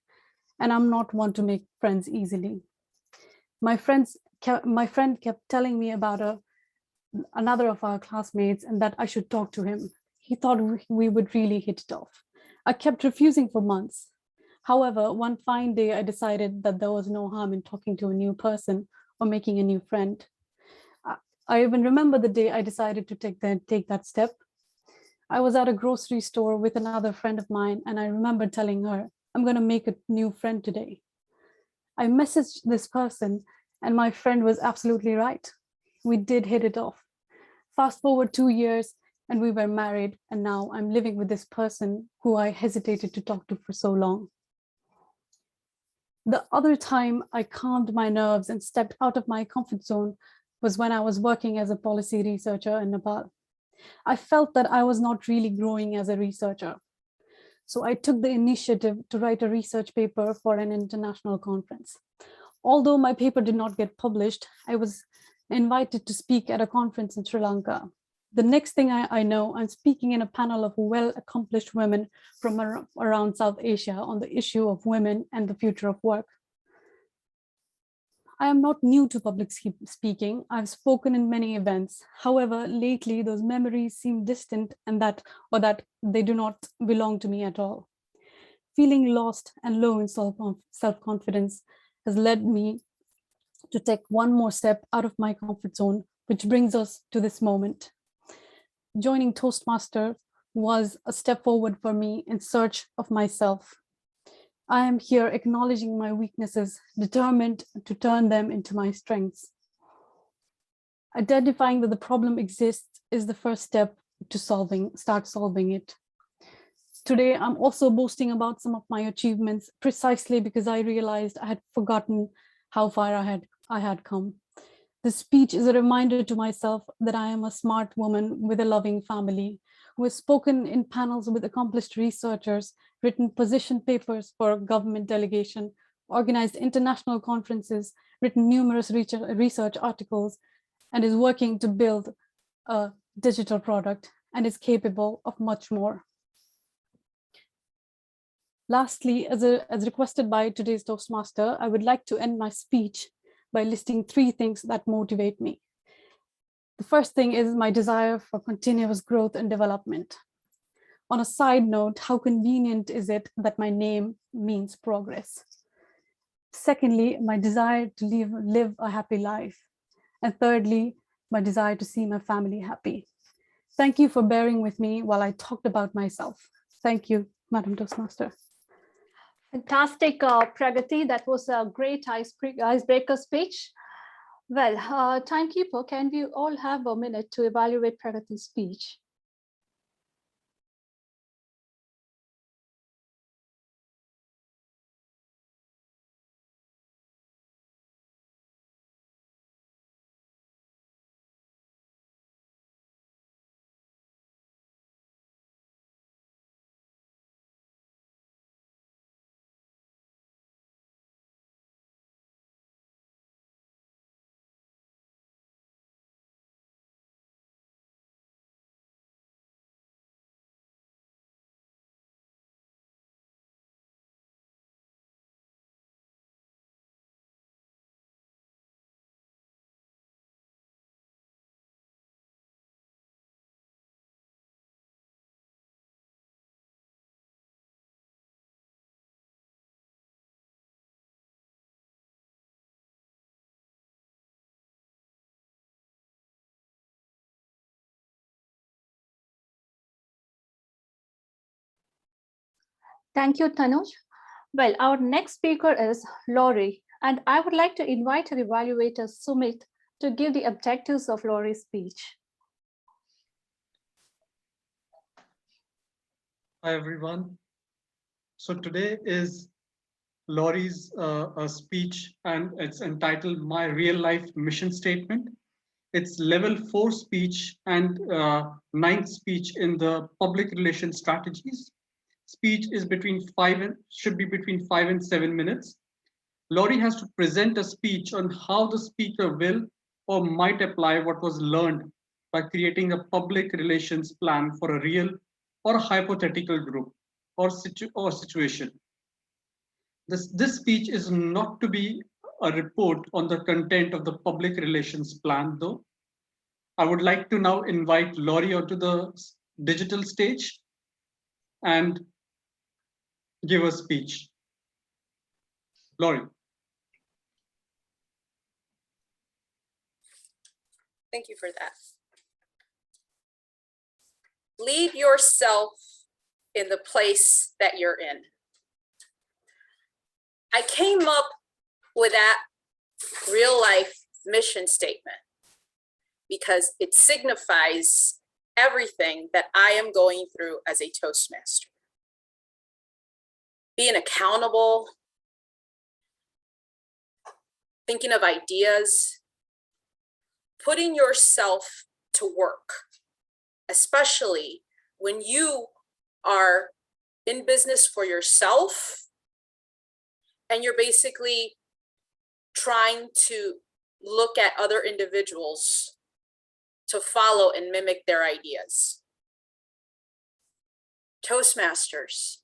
and I'm not one to make friends easily. My friend kept telling me about another of our classmates and that I should talk to him. He thought we would really hit it off. I kept refusing for months. However, one fine day, I decided that there was no harm in talking to a new person or making a new friend. I even remember the day I decided to take that step. I was at a grocery store with another friend of mine, and I remember telling her, I'm going to make a new friend today. I messaged this person, and my friend was absolutely right. We did hit it off. Fast forward 2 years, and we were married, and now I'm living with this person who I hesitated to talk to for so long. The other time I calmed my nerves and stepped out of my comfort zone was when I was working as a policy researcher in Nepal. I felt that I was not really growing as a researcher. So I took the initiative to write a research paper for an international conference. Although my paper did not get published, I was invited to speak at a conference in Sri Lanka. The next thing I know, I'm speaking in a panel of well-accomplished women from around South Asia on the issue of women and the future of work. I am not new to public speaking. I've spoken in many events. However, lately those memories seem distant and that they do not belong to me at all. Feeling lost and low in self-confidence has led me to take one more step out of my comfort zone, which brings us to this moment. Joining Toastmasters was a step forward for me in search of myself. I am here acknowledging my weaknesses, determined to turn them into my strengths. Identifying that the problem exists is the first step to start solving it. Today, I'm also boasting about some of my achievements precisely because I realized I had forgotten how far I had come. This speech is a reminder to myself that I am a smart woman with a loving family who has spoken in panels with accomplished researchers, written position papers for government delegation, organized international conferences, written numerous research articles, and is working to build a digital product and is capable of much more. Lastly, as requested by today's Toastmaster, I would like to end my speech by listing 3 things that motivate me. The first thing is my desire for continuous growth and development. On a side note, how convenient is it that my name means progress? Secondly, my desire to live a happy life. And thirdly, my desire to see my family happy. Thank you for bearing with me while I talked about myself. Thank you, Madam Toastmaster. Fantastic, Pragati. That was a great icebreaker speech. Well, timekeeper, can we all have a minute to evaluate Pragati's speech? Thank you, Tanuj. Well, our next speaker is Laurie, and I would like to invite our evaluator, Sumit, to give the objectives of Laurie's speech. Hi, everyone. So today is Laurie's speech, and it's entitled My Real Life Mission Statement. It's level 4 speech and 9th speech in the public relations strategies. Speech is should be between 5 and 7 minutes. Laurie has to present a speech on how the speaker will or might apply what was learned by creating a public relations plan for a real or a hypothetical group or situation. This speech is not to be a report on the content of the public relations plan, though. I would like to now invite Laurie onto the digital stage and give a speech. Laurie. Thank you for that. Leave yourself in the place that you're in. I came up with that real life mission statement because it signifies everything that I am going through as a Toastmaster. Being accountable, thinking of ideas, putting yourself to work, especially when you are in business for yourself and you're basically trying to look at other individuals to follow and mimic their ideas. Toastmasters.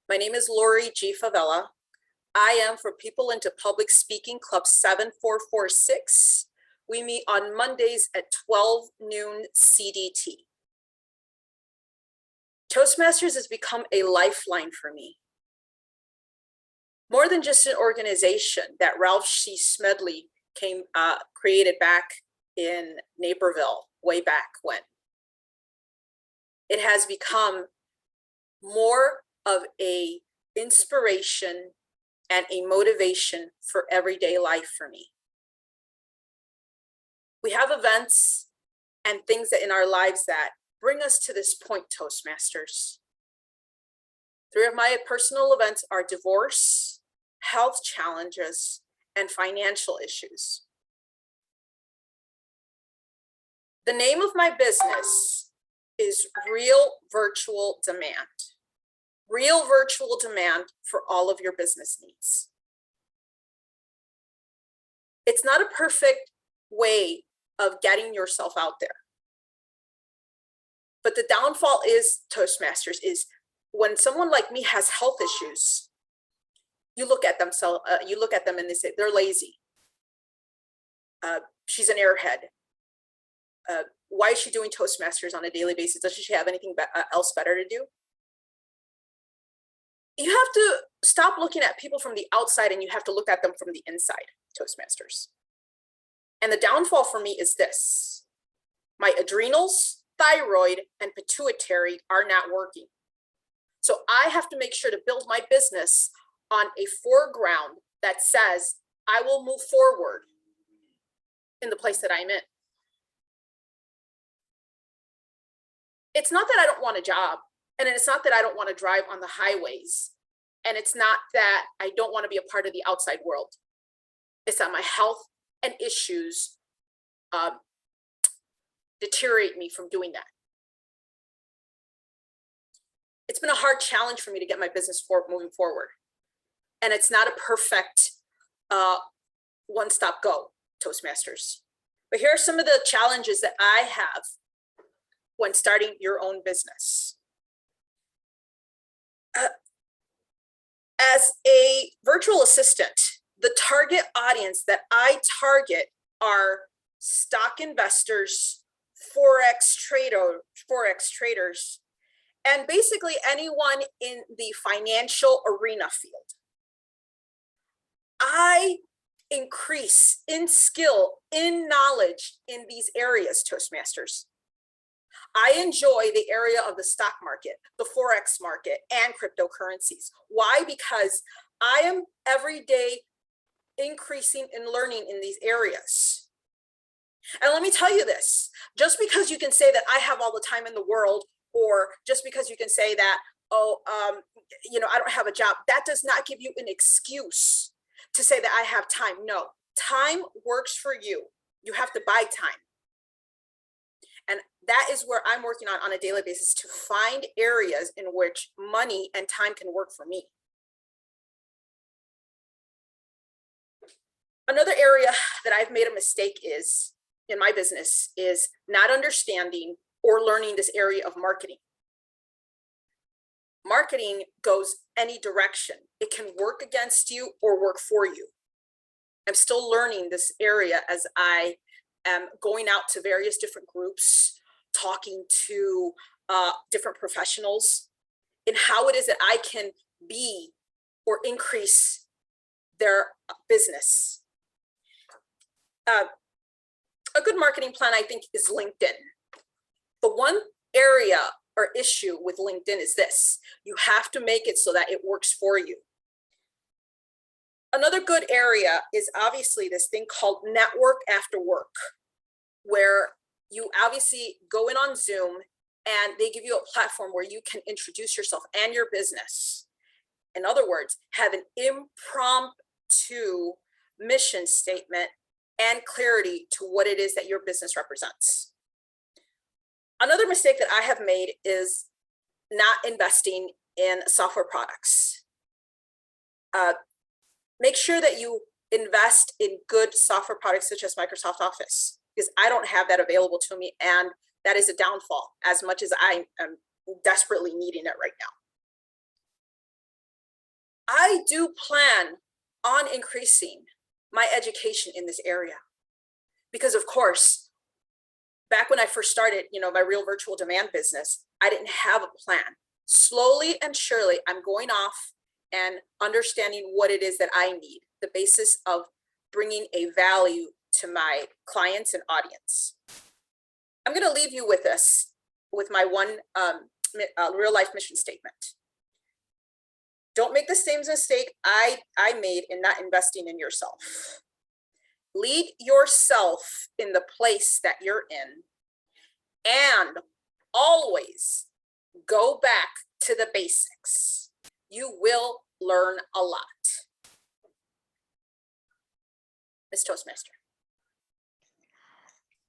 My name is Lori G. Favela. I am for People into Public Speaking Club 7446. We meet on Mondays at 12 noon CDT. Toastmasters has become a lifeline for me. More than just an organization that Ralph C. Smedley created back in Naperville way back when. It has become more of a inspiration and a motivation for everyday life for me. We have events and things that in our lives that bring us to this point, Toastmasters. 3 of my personal events are divorce, health challenges, and financial issues. The name of my business is Real Virtual Demand. Real virtual demand for all of your business needs. It's not a perfect way of getting yourself out there. But the downfall is, Toastmasters, is when someone like me has health issues, you look at them and they say they're lazy. She's an airhead. Why is she doing Toastmasters on a daily basis? Doesn't she have anything else better to do? You have to stop looking at people from the outside and you have to look at them from the inside, Toastmasters. And the downfall for me is this. My adrenals, thyroid, and pituitary are not working. So I have to make sure to build my business on a foreground that says, I will move forward in the place that I'm in. It's not that I don't want a job, and it's not that I don't want to drive on the highways, and it's not that I don't want to be a part of the outside world. It's that my health and issues deteriorate me from doing that. It's been a hard challenge for me to get my business moving forward. And it's not a perfect one-stop go, Toastmasters. But here are some of the challenges that I have when starting your own business. As a virtual assistant, the target audience that I target are stock investors, Forex traders, and basically anyone in the financial arena field. I increase in skill, in knowledge in these areas, Toastmasters. I enjoy the area of the stock market, the Forex market, and cryptocurrencies. Why? Because I am every day increasing and learning in these areas. And let me tell you this, just because you can say that I have all the time in the world, or just because you can say that, I don't have a job, that does not give you an excuse to say that I have time. No, time works for you. You have to buy time. And that is where I'm working on a daily basis, to find areas in which money and time can work for me. Another area that I've made a mistake is in my business is not understanding or learning this area of marketing. Marketing goes any direction. It can work against you or work for you. I'm still learning this area as I am going out to various different groups, talking to different professionals, in how it is that I can be or increase their business. A good marketing plan, I think, is LinkedIn. The one area or issue with LinkedIn is this: you have to make it so that it works for you. Another good area is obviously this thing called network after work, where you obviously go in on Zoom and they give you a platform where you can introduce yourself and your business. In other words, have an impromptu mission statement and clarity to what it is that your business represents. Another mistake that I have made is not investing in software products. Make sure that you invest in good software products such as Microsoft Office. because I don't have that available to me. And that is a downfall as much as I am desperately needing it right now. I do plan on increasing my education in this area because, of course, back when I first started, my Real Virtual Demand business, I didn't have a plan. Slowly and surely, I'm going off and understanding what it is that I need, the basis of bringing a value to my clients and audience. I'm going to leave you with this, with my one real life mission statement. Don't make the same mistake I made in not investing in yourself. Lead yourself in the place that you're in, and always go back to the basics. You will learn a lot. Ms. Toastmaster.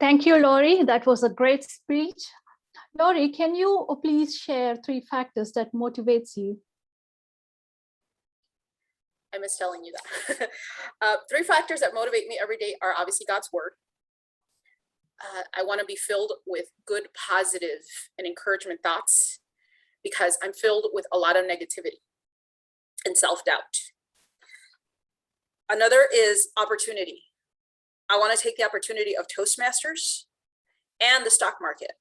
Thank you, Lori. That was a great speech. Lori, can you please share 3 factors that motivates you? I miss telling you that. 3 factors that motivate me every day are obviously God's word. I want to be filled with good, positive, and encouragement thoughts because I'm filled with a lot of negativity and self-doubt. Another is opportunity. I want to take the opportunity of Toastmasters and the stock market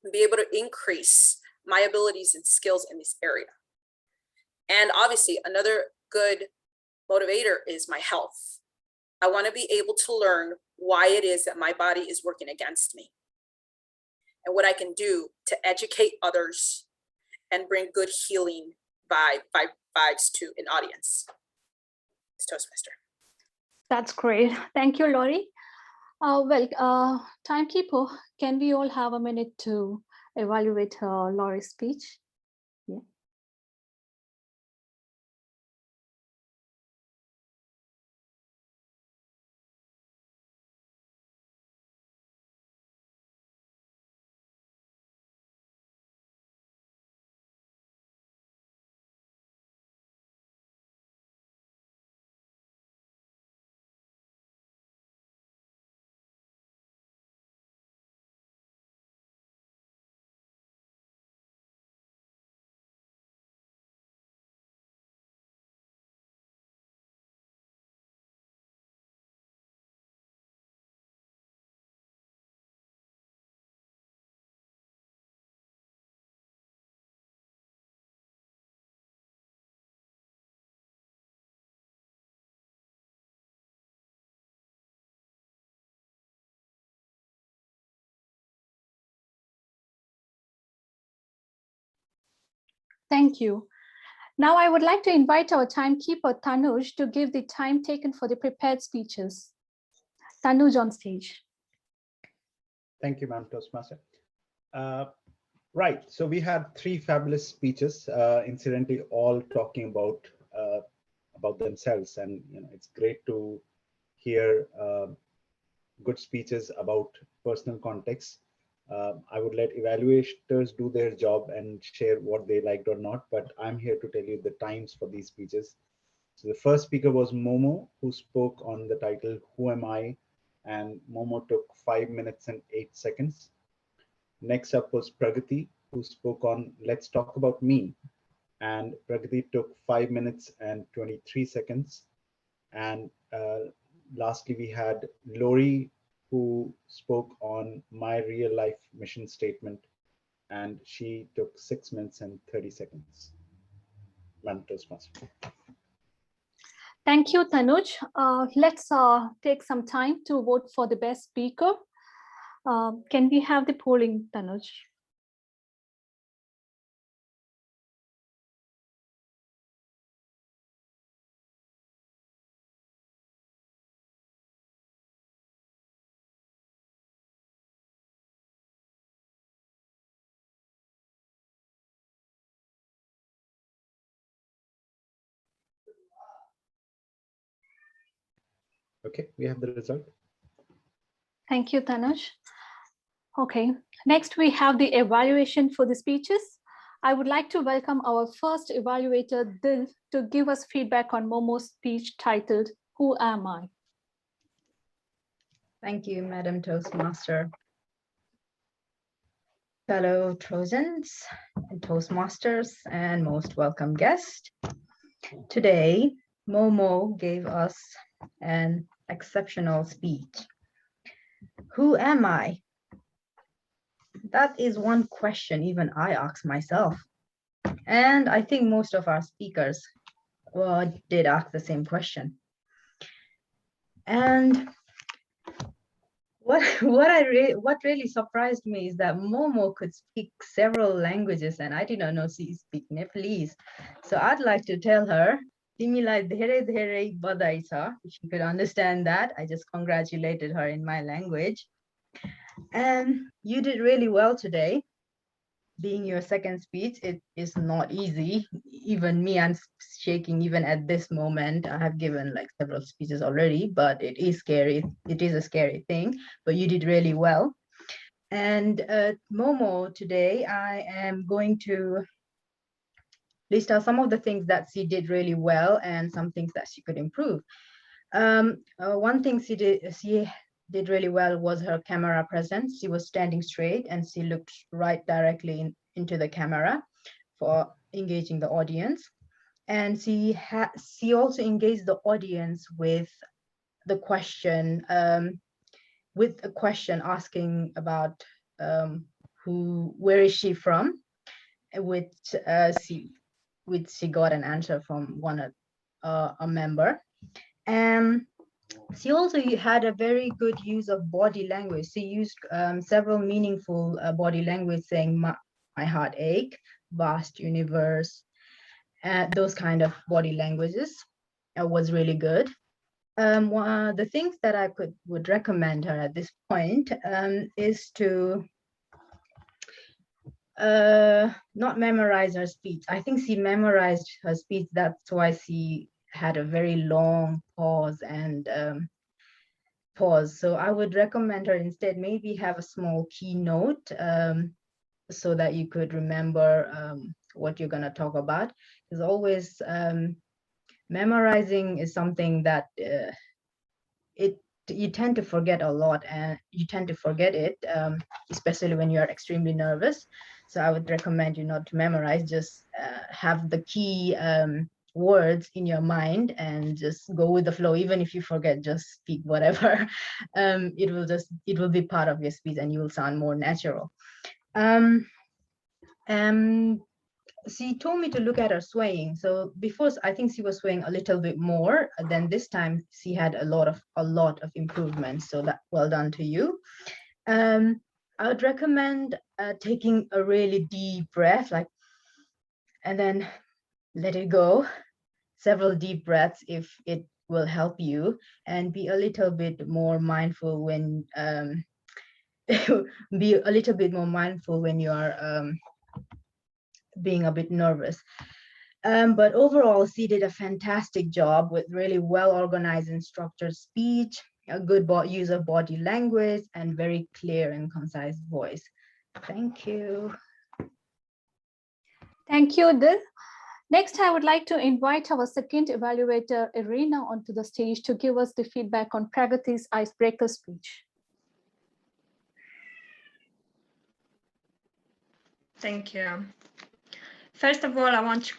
and be able to increase my abilities and skills in this area. And obviously, another good motivator is my health. I want to be able to learn why it is that my body is working against me and what I can do to educate others and bring good healing vibes to an audience. It's Toastmaster. That's great. Thank you, Lori. Timekeeper, can we all have a minute to evaluate Lori's speech? Yeah. Thank you. Now I would like to invite our timekeeper, Tanuj, to give the time taken for the prepared speeches. Tanuj on stage. Thank you, ma'am, Toastmaster. Right, so we had 3 fabulous speeches, incidentally, all talking about themselves, and it's great to hear good speeches about personal context. I would let evaluators do their job and share what they liked or not, but I'm here to tell you the times for these speeches. So the first speaker was Momo, who spoke on the title, Who Am I? And Momo took 5 minutes and 8 seconds. Next up was Pragati, who spoke on Let's Talk About Me. And Pragati took 5 minutes and 23 seconds. And lastly, we had Lori, who spoke on My Real Life Mission Statement. And she took 6 minutes and 30 seconds. Madam Toastmaster. Thank you, Tanuj. Let's take some time to vote for the best speaker. Can we have the polling, Tanuj? Okay, we have the result. Thank you, Tanuj. Okay, next we have the evaluation for the speeches. I would like to welcome our first evaluator, Dil, to give us feedback on Momo's speech titled, Who Am I? Thank you, Madam Toastmaster. Fellow Trojans and Toastmasters and most welcome guest. Today, Momo gave us an exceptional speech. Who am I? That is one question even I ask myself. And I think most of our speakers did ask the same question. And what really surprised me is that Momo could speak several languages, and I did not know she speak Nepalese. So I'd like to tell her, "Timilai dherai dherai badai cha." If she could understand that, I just congratulated her in my language. And you did really well today. Being your second speech, it is not easy. Even me, I'm shaking even at this moment. I have given like several speeches already, but it is scary. It is a scary thing, but you did really well. And Momo, today I am going to list out some of the things that she did really well and some things that she could improve. One thing she did really well was her camera presence. She was standing straight and she looked right directly into the camera for engaging the audience. And she also engaged the audience with the question, asking about where is she from, which she got an answer from a member. And she also had a very good use of body language. She used several meaningful body language, saying my heart ache, vast universe, those kind of body languages was really good. The things that I would recommend her at this point is to not memorize her speech. I think she memorized her speech. That's why she had a very long pause and So I would recommend her instead maybe have a small keynote so that you could remember what you're going to talk about. Because always memorizing is something that you tend to forget a lot, and you tend to forget it, especially when you're extremely nervous. So I would recommend you not to memorize, just have the key words in your mind and just go with the flow. Even if you forget, just speak whatever. It will be part of your speech and you will sound more natural. She told me to look at her swaying. So before, I think she was swaying a little bit more. Then this time she had a lot of improvements. So that, well done to you. I would recommend taking a really deep breath, and then let it go. Several deep breaths if it will help you, and be a little bit more mindful when you are being a bit nervous. But overall, she did a fantastic job with really well organized and structured speech, a good use of body language, and very clear and concise voice. Thank you. Thank you, Dil. Next, I would like to invite our second evaluator, Irina, onto the stage to give us the feedback on Pragati's icebreaker speech. Thank you. First of all, I want to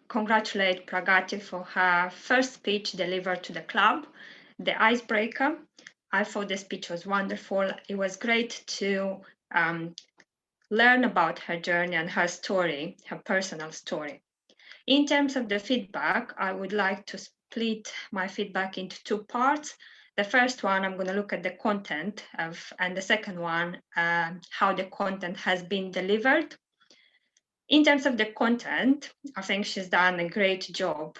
congratulate Pragati for her first speech delivered to the club, the icebreaker. I thought the speech was wonderful. It was great to learn about her journey and her story, her personal story. In terms of the feedback, I would like to split my feedback into two parts. The first one, I'm going to look at the content and the second one, how the content has been delivered. In terms of the content, I think she's done a great job.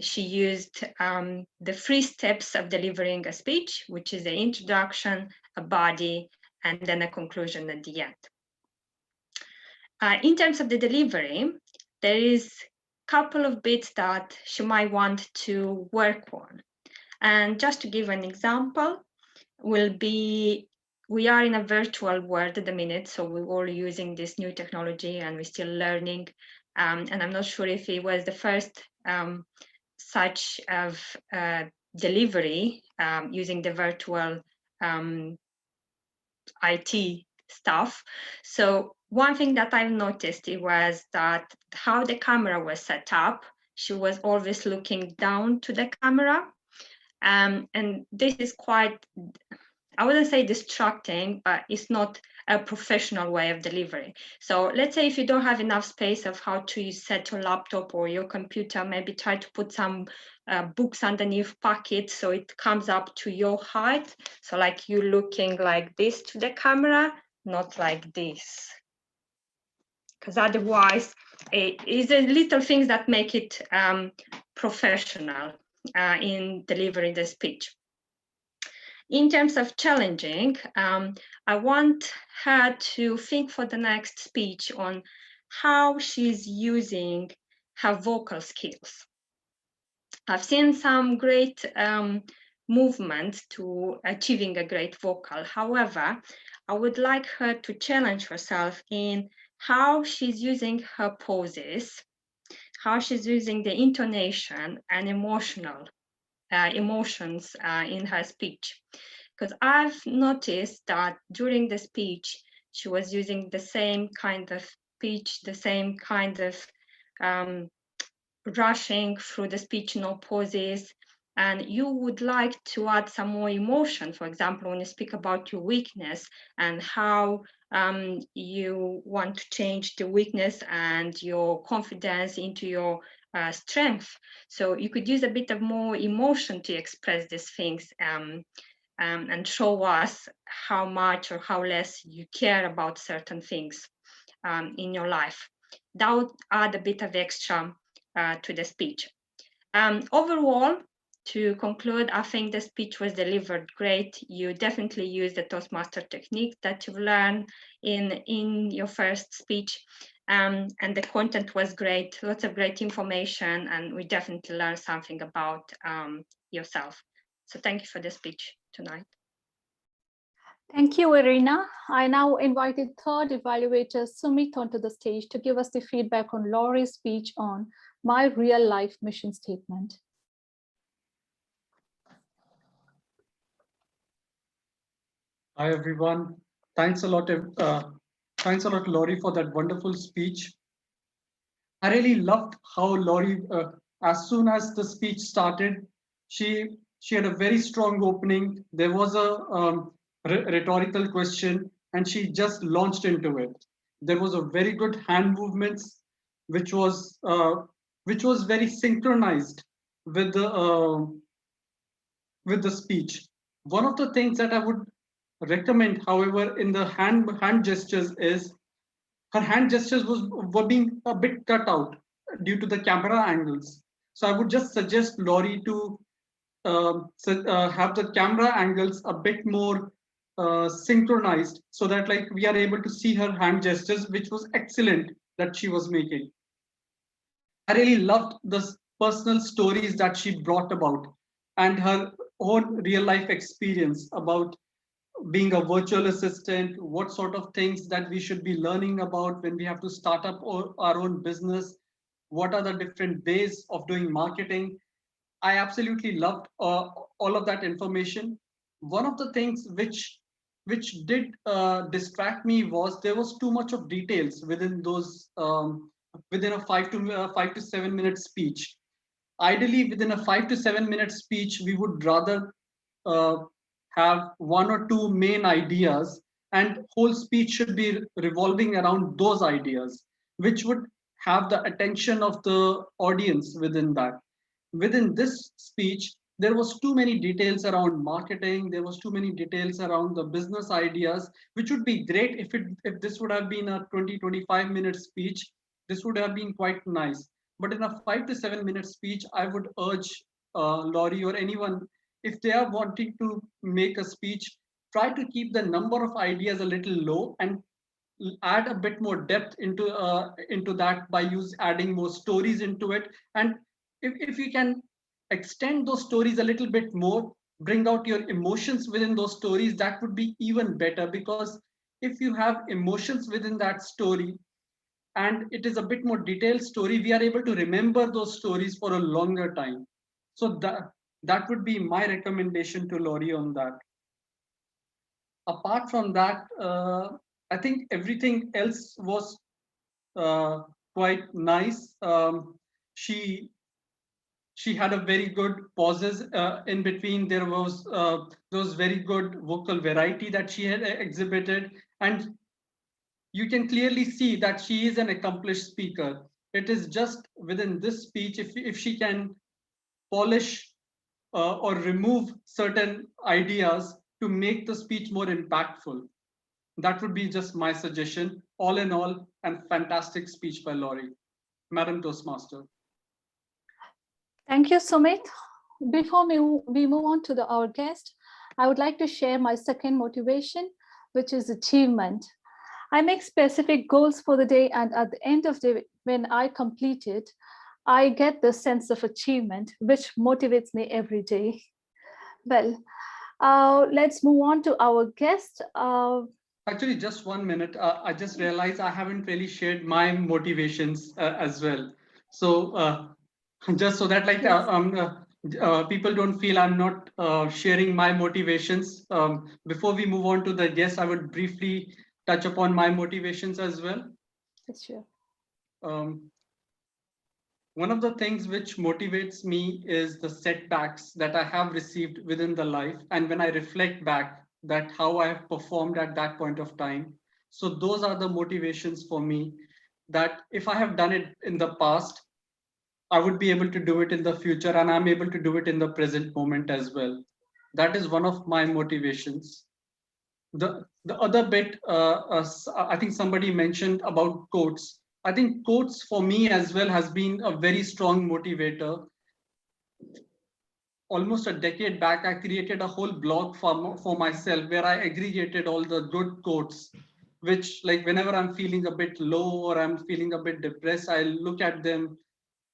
She used the 3 steps of delivering a speech, which is the introduction, a body, and then a conclusion at the end. In terms of the delivery, there is a couple of bits that she might want to work on. And just to give an example, we are in a virtual world at the minute, so we're all using this new technology and we're still learning. And I'm not sure if it was the first such of delivery using the virtual IT stuff. So one thing that I've noticed was that how the camera was set up, she was always looking down to the camera. And this is quite, I wouldn't say distracting, but it's not a professional way of delivery. So let's say if you don't have enough space of how to set your laptop or your computer, maybe try to put some books underneath pockets so it comes up to your height. So like you looking like this to the camera, not like this. Because otherwise, it is a little things that make it professional in delivering the speech. In terms of challenging, I want her to think for the next speech on how she's using her vocal skills. I've seen some great movement to achieving a great vocal. However, I would like her to challenge herself in how she's using her pauses, how she's using the intonation and emotions in her speech. Because I've noticed that during the speech, she was using the same kind of speech, the same kind of rushing through the speech, no pauses. And you would like to add some more emotion, for example, when you speak about your weakness and how you want to change the weakness and your confidence into your strength. So you could use a bit of more emotion to express these things and show us how much or how less you care about certain things in your life. That would add a bit of extra to the speech. Overall, to conclude, I think the speech was delivered great. You definitely used the Toastmaster technique that you've learned in your first speech. And the content was great, lots of great information, and we definitely learned something about yourself. So thank you for the speech tonight. Thank you, Irina. I now invited third evaluator Sumit onto the stage to give us the feedback on Laurie's speech on my real life mission statement. Hi, everyone. Thanks a lot, Laurie, for that wonderful speech. I really loved how Laurie, as soon as the speech started, she had a very strong opening. There was a rhetorical question, and she just launched into it. There was a very good hand movements, which was very synchronized with the speech. One of the things that I would recommend, however, in the hand gestures is her hand gestures were being a bit cut out due to the camera angles. So I would just suggest Laurie to have the camera angles a bit more synchronized so that like we are able to see her hand gestures, which was excellent that she was making. I really loved the personal stories that she brought about and her own real life experience about being a virtual assistant, what sort of things that we should be learning about when we have to start up our own business, what are the different ways of doing marketing. I absolutely loved all of that information. One of the things which did distract me was there was too much of details within those within a 5 to 7 minute speech. Ideally, within a 5 to 7 minute speech, we would rather have 1 or 2 main ideas, and whole speech should be revolving around those ideas, which would have the attention of the audience within that. Within this speech, there was too many details around marketing. There was too many details around the business ideas, which would be great if this would have been a 20-25 minute speech. This would have been quite nice. But in a 5 to 7 minute speech, I would urge Laurie or anyone, if they are wanting to make a speech, try to keep the number of ideas a little low and add a bit more depth into that by adding more stories into it. And if you can extend those stories a little bit more, bring out your emotions within those stories, that would be even better, because if you have emotions within that story and it is a bit more detailed story, we are able to remember those stories for a longer time. So that would be my recommendation to Laurie on that. apart from that, I think everything else was quite nice. She had a very good pauses in between. There was those very good vocal variety that she had exhibited, and you can clearly see that she is an accomplished speaker. It is just within this speech, if she can polish or remove certain ideas to make the speech more impactful. That would be just my suggestion. All in all, and fantastic speech by Laurie, Madam Toastmaster. Thank you, Sumit. Before we move on to our guest, I would like to share my second motivation, which is achievement. I make specific goals for the day, and at the end of the day, when I complete it, I get the sense of achievement, which motivates me every day. Well, let's move on to our guest. Actually, just 1 minute. I just realized I haven't really shared my motivations as well. So just so that people don't feel I'm not sharing my motivations. Before we move on to the guest, I would briefly touch upon my motivations as well. Sure. One of the things which motivates me is the setbacks that I have received within the life. And when I reflect back that how I have performed at that point of time. So those are the motivations for me, that if I have done it in the past, I would be able to do it in the future, and I'm able to do it in the present moment as well. That is one of my motivations. The other bit, I think somebody mentioned about quotes. I think quotes for me as well has been a very strong motivator. Almost a decade back, I created a whole blog for myself where I aggregated all the good quotes, which, like, whenever I'm feeling a bit low or I'm feeling a bit depressed, I look at them,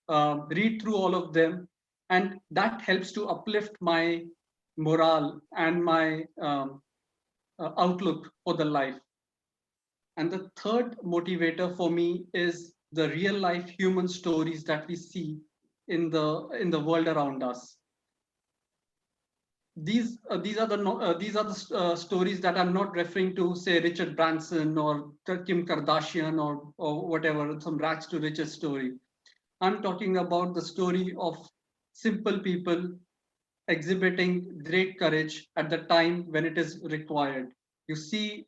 read through all of them, and that helps to uplift my morale and my outlook for the life. And the third motivator for me is the real life human stories that we see in the world around us. These are the stories that I'm not referring to, say, Richard Branson or Kim Kardashian or whatever, some rags to riches story. I'm talking about the story of simple people exhibiting great courage at the time when it is required. You see,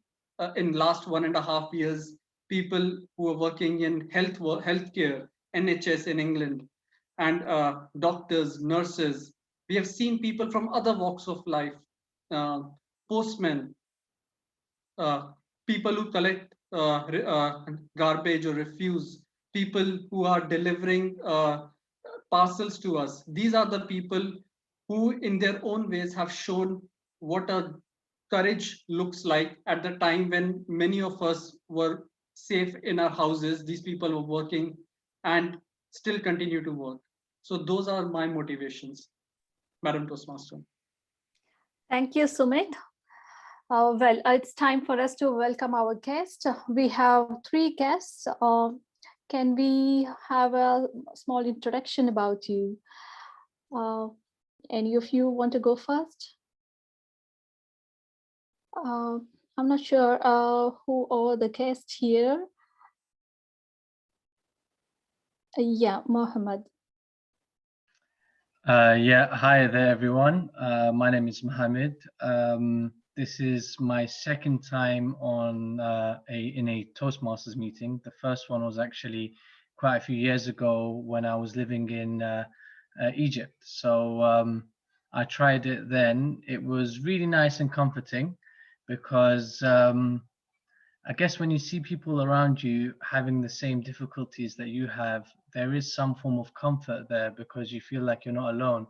in last 1.5 years, people who are working in healthcare, NHS in England, and doctors, nurses. We have seen people from other walks of life, postmen, people who collect garbage or refuse, people who are delivering parcels to us. These are the people who in their own ways have shown what a courage looks like at the time when many of us were safe in our houses. These people were working and still continue to work. So those are my motivations, Madam Toastmaster. Thank you, Sumit. Well, it's time for us to welcome our guest. We have 3 guests. Can we have a small introduction about you? Any of you want to go first? I'm not sure who are the guests here. Yeah, Mohammed. Yeah, hi there, everyone. My name is Mohammed. This is my second time on in a Toastmasters meeting. The first one was actually quite a few years ago when I was living in Egypt. So I tried it then. It was really nice and comforting because I guess when you see people around you having the same difficulties that you have, there is some form of comfort there because you feel like you're not alone.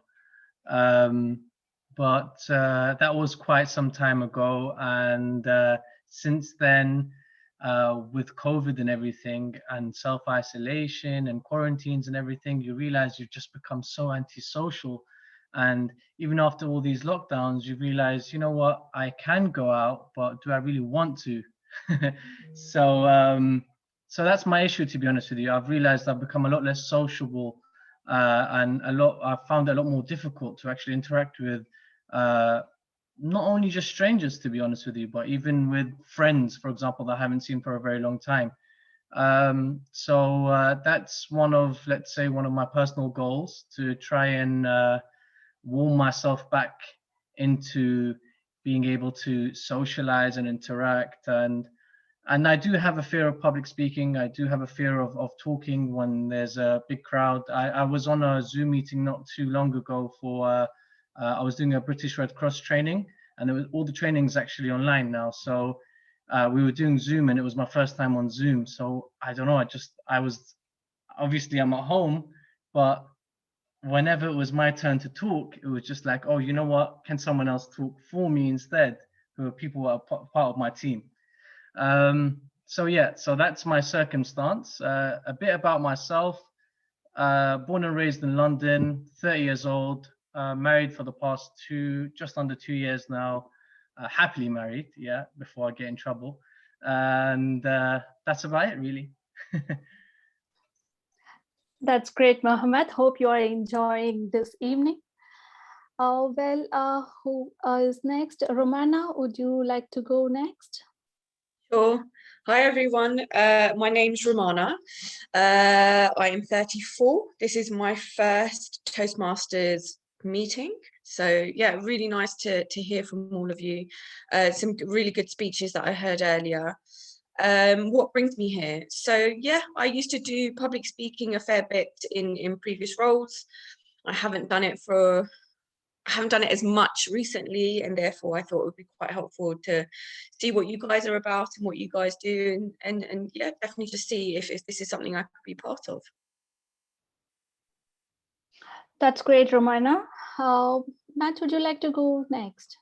But that was quite some time ago. And since then, with COVID and everything and self-isolation and quarantines and everything, you realize you've just become so antisocial. And even after all these lockdowns, you realize, you know what, I can go out, but do I really want to? So that's my issue, to be honest with you. I've realized I've become a lot less sociable and I've found it a lot more difficult to actually interact with not only just strangers, to be honest with you, but even with friends, for example, that I haven't seen for a very long time. So that's one of, let's say, one of my personal goals, to try and warm myself back into being able to socialize and interact. And I do have a fear of public speaking. I do have a fear of talking when there's a big crowd. I was on a Zoom meeting not too long ago for, I was doing a British Red Cross training, and it was, all the training is actually online now. So we were doing Zoom, and it was my first time on Zoom. So I don't know, obviously I'm at home, but whenever it was my turn to talk, it was just like, oh, you know what, can someone else talk for me instead, who are people who are part of my team. So yeah, so that's my circumstance. A bit about myself. Born and raised in London, 30 years old, married for the past just under 2 years now, happily married, yeah, before I get in trouble. And that's about it, really. That's great, Mohammed. Hope you are enjoying this evening. Who is next? Romana, would you like to go next? Sure. Hi, everyone. My name's Romana. I am 34. This is my first Toastmasters meeting. So yeah, really nice to hear from all of you. Some really good speeches that I heard earlier. What brings me here? So yeah, I used to do public speaking a fair bit in previous roles. I haven't done it as much recently, and therefore I thought it would be quite helpful to see what you guys are about and what you guys do, and yeah, definitely to see if this is something I could be part of. That's great, Romana. Matt, would you like to go next?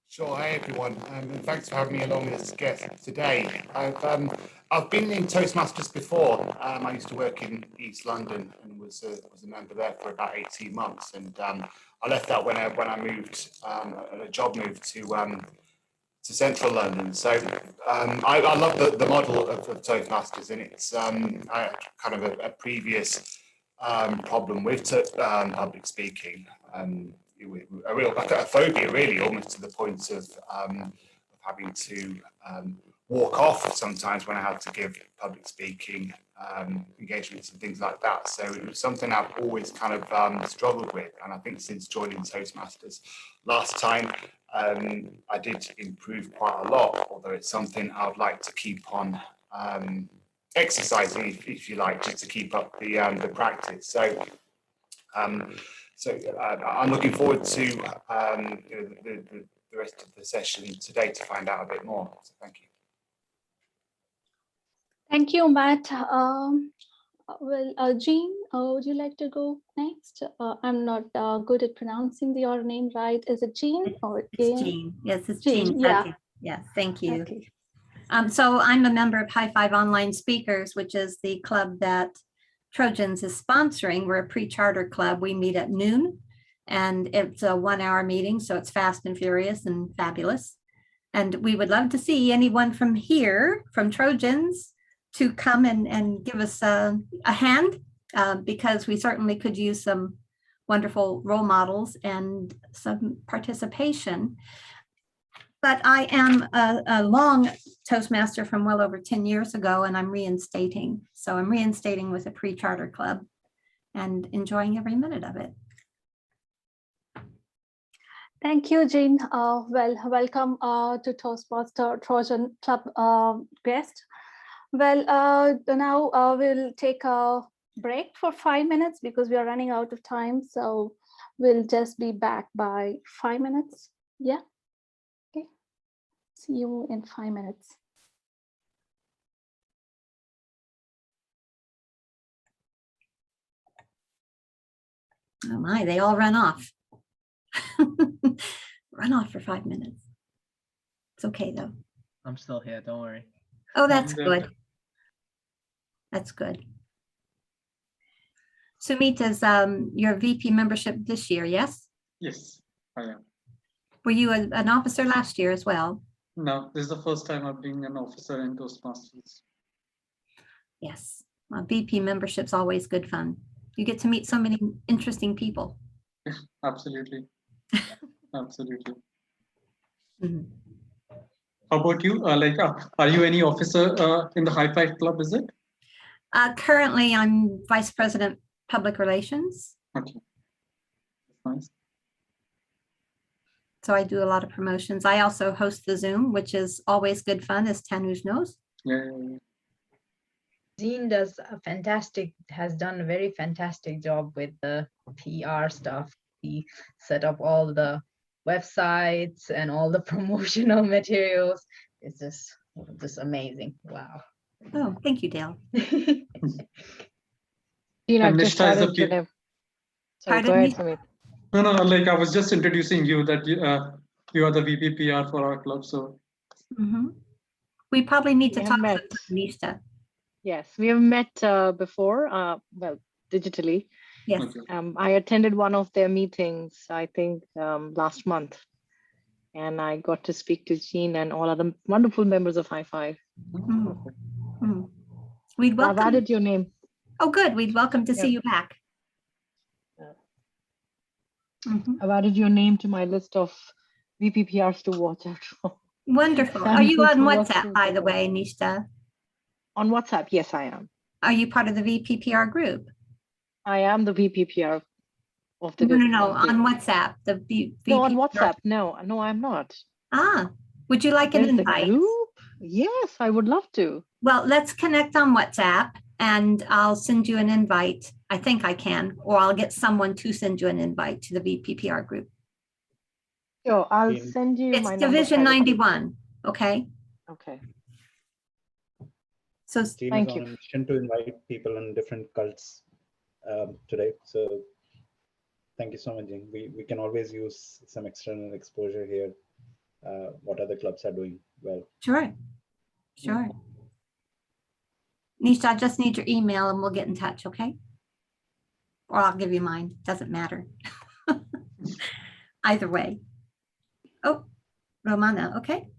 Sure. Hi, everyone. And thanks for having me along as guest today. I've been in Toastmasters before. I used to work in East London and was a member there for about 18 months. And I left that when I moved, a job moved to Central London. So I love the model of Toastmasters, and it's kind of a previous problem with public speaking. A phobia, really, almost to the point of having to walk off sometimes when I had to give public speaking engagements and things like that. So it was something I've always kind of struggled with, and I think since joining Toastmasters last time, I did improve quite a lot. Although it's something I would like to keep on exercising, if you like, just to keep up the practice. So. So I'm looking forward to the rest of the session today to find out a bit more. So thank you. Thank you, Matt. Jean, would you like to go next? I'm not good at pronouncing your name right. Is it Jean or it's Jean? Yes, it's Jean. Yeah. Yes, thank you. Okay. So I'm a member of High Five Online Speakers, which is the club that Trojans is sponsoring. We're a pre-charter club. We meet at noon, and it's a 1-hour meeting, so it's fast and furious and fabulous. And we would love to see anyone from here, from Trojans, to come and give us a hand, because we certainly could use some wonderful role models and some participation. But I am a long Toastmaster from well over 10 years ago, and I'm reinstating. So I'm reinstating with a pre-charter club and enjoying every minute of it. Thank you, Jean. Welcome to Toastmaster Trojan Club guest. Now we'll take a break for 5 minutes because we are running out of time. So we'll just be back by 5 minutes. Yeah. Okay. See you in 5 minutes. Oh my, they all run off. Run off for 5 minutes. It's okay though. I'm still here, don't worry. Oh, that's good. That's good. Sumit is your VP membership this year, yes? Yes, I am. Were you an officer last year as well? No, this is the first time I've been an officer in Toastmasters. Yes, well, VP membership's always good fun. You get to meet so many interesting people. Absolutely. Absolutely. Mhm. How about you? Are you any officer in the High Five Club? Is it? Currently, I'm Vice President Public Relations, Okay. Nice. so I do a lot of promotions. I also host the Zoom, which is always good fun, as Tanuj knows. Yeah. Jean has done a very fantastic job with the PR stuff. He set up all the websites and all the promotional materials. It's just amazing. Wow. Oh, thank you, Dale. Jean, I've And just Nishta is the started to. Sorry, go Pardon ahead, me? Sumit. No. I was just introducing you that you are the VP PR for our club. So Mhm. We probably need to We have talk met. sometime, Nishta. Yes, we have met before, well, digitally. Yes. okay. I attended one of their meetings, I think, last month. And I got to speak to Jean and all other wonderful members of High Five. Mhm. We'd I've welcome. added your name. Oh, good. We'd welcome to see Yeah. you back. Mhm. I've added your name to my list of VPPRs to watch out for. Wonderful. Are you on WhatsApp, by the way, Nishta? On WhatsApp, yes, I am. Are you part of the VPPR group? I am the VPPR of the. No, of the- on WhatsApp. The No, on VPPR. WhatsApp. No, I'm not. Ah, would you like an There's the invite? group. Yes, I would love to. Well, let's connect on WhatsApp and I'll send you an invite. I think I can, or I'll get someone to send you an invite to the VPPR group. Sure, I'll Jean. send you It's my number Division privately. 91, okay? Okay. So Jean Thank is you. on a mission to invite people in different cults today. So thank you so much, Jean. We can always use some external exposure here. What other clubs are doing well. sure. Nisha, I just need your email and we'll get in touch, okay? Or I'll give you mine, doesn't matter. Either way. Oh, Romana, okay.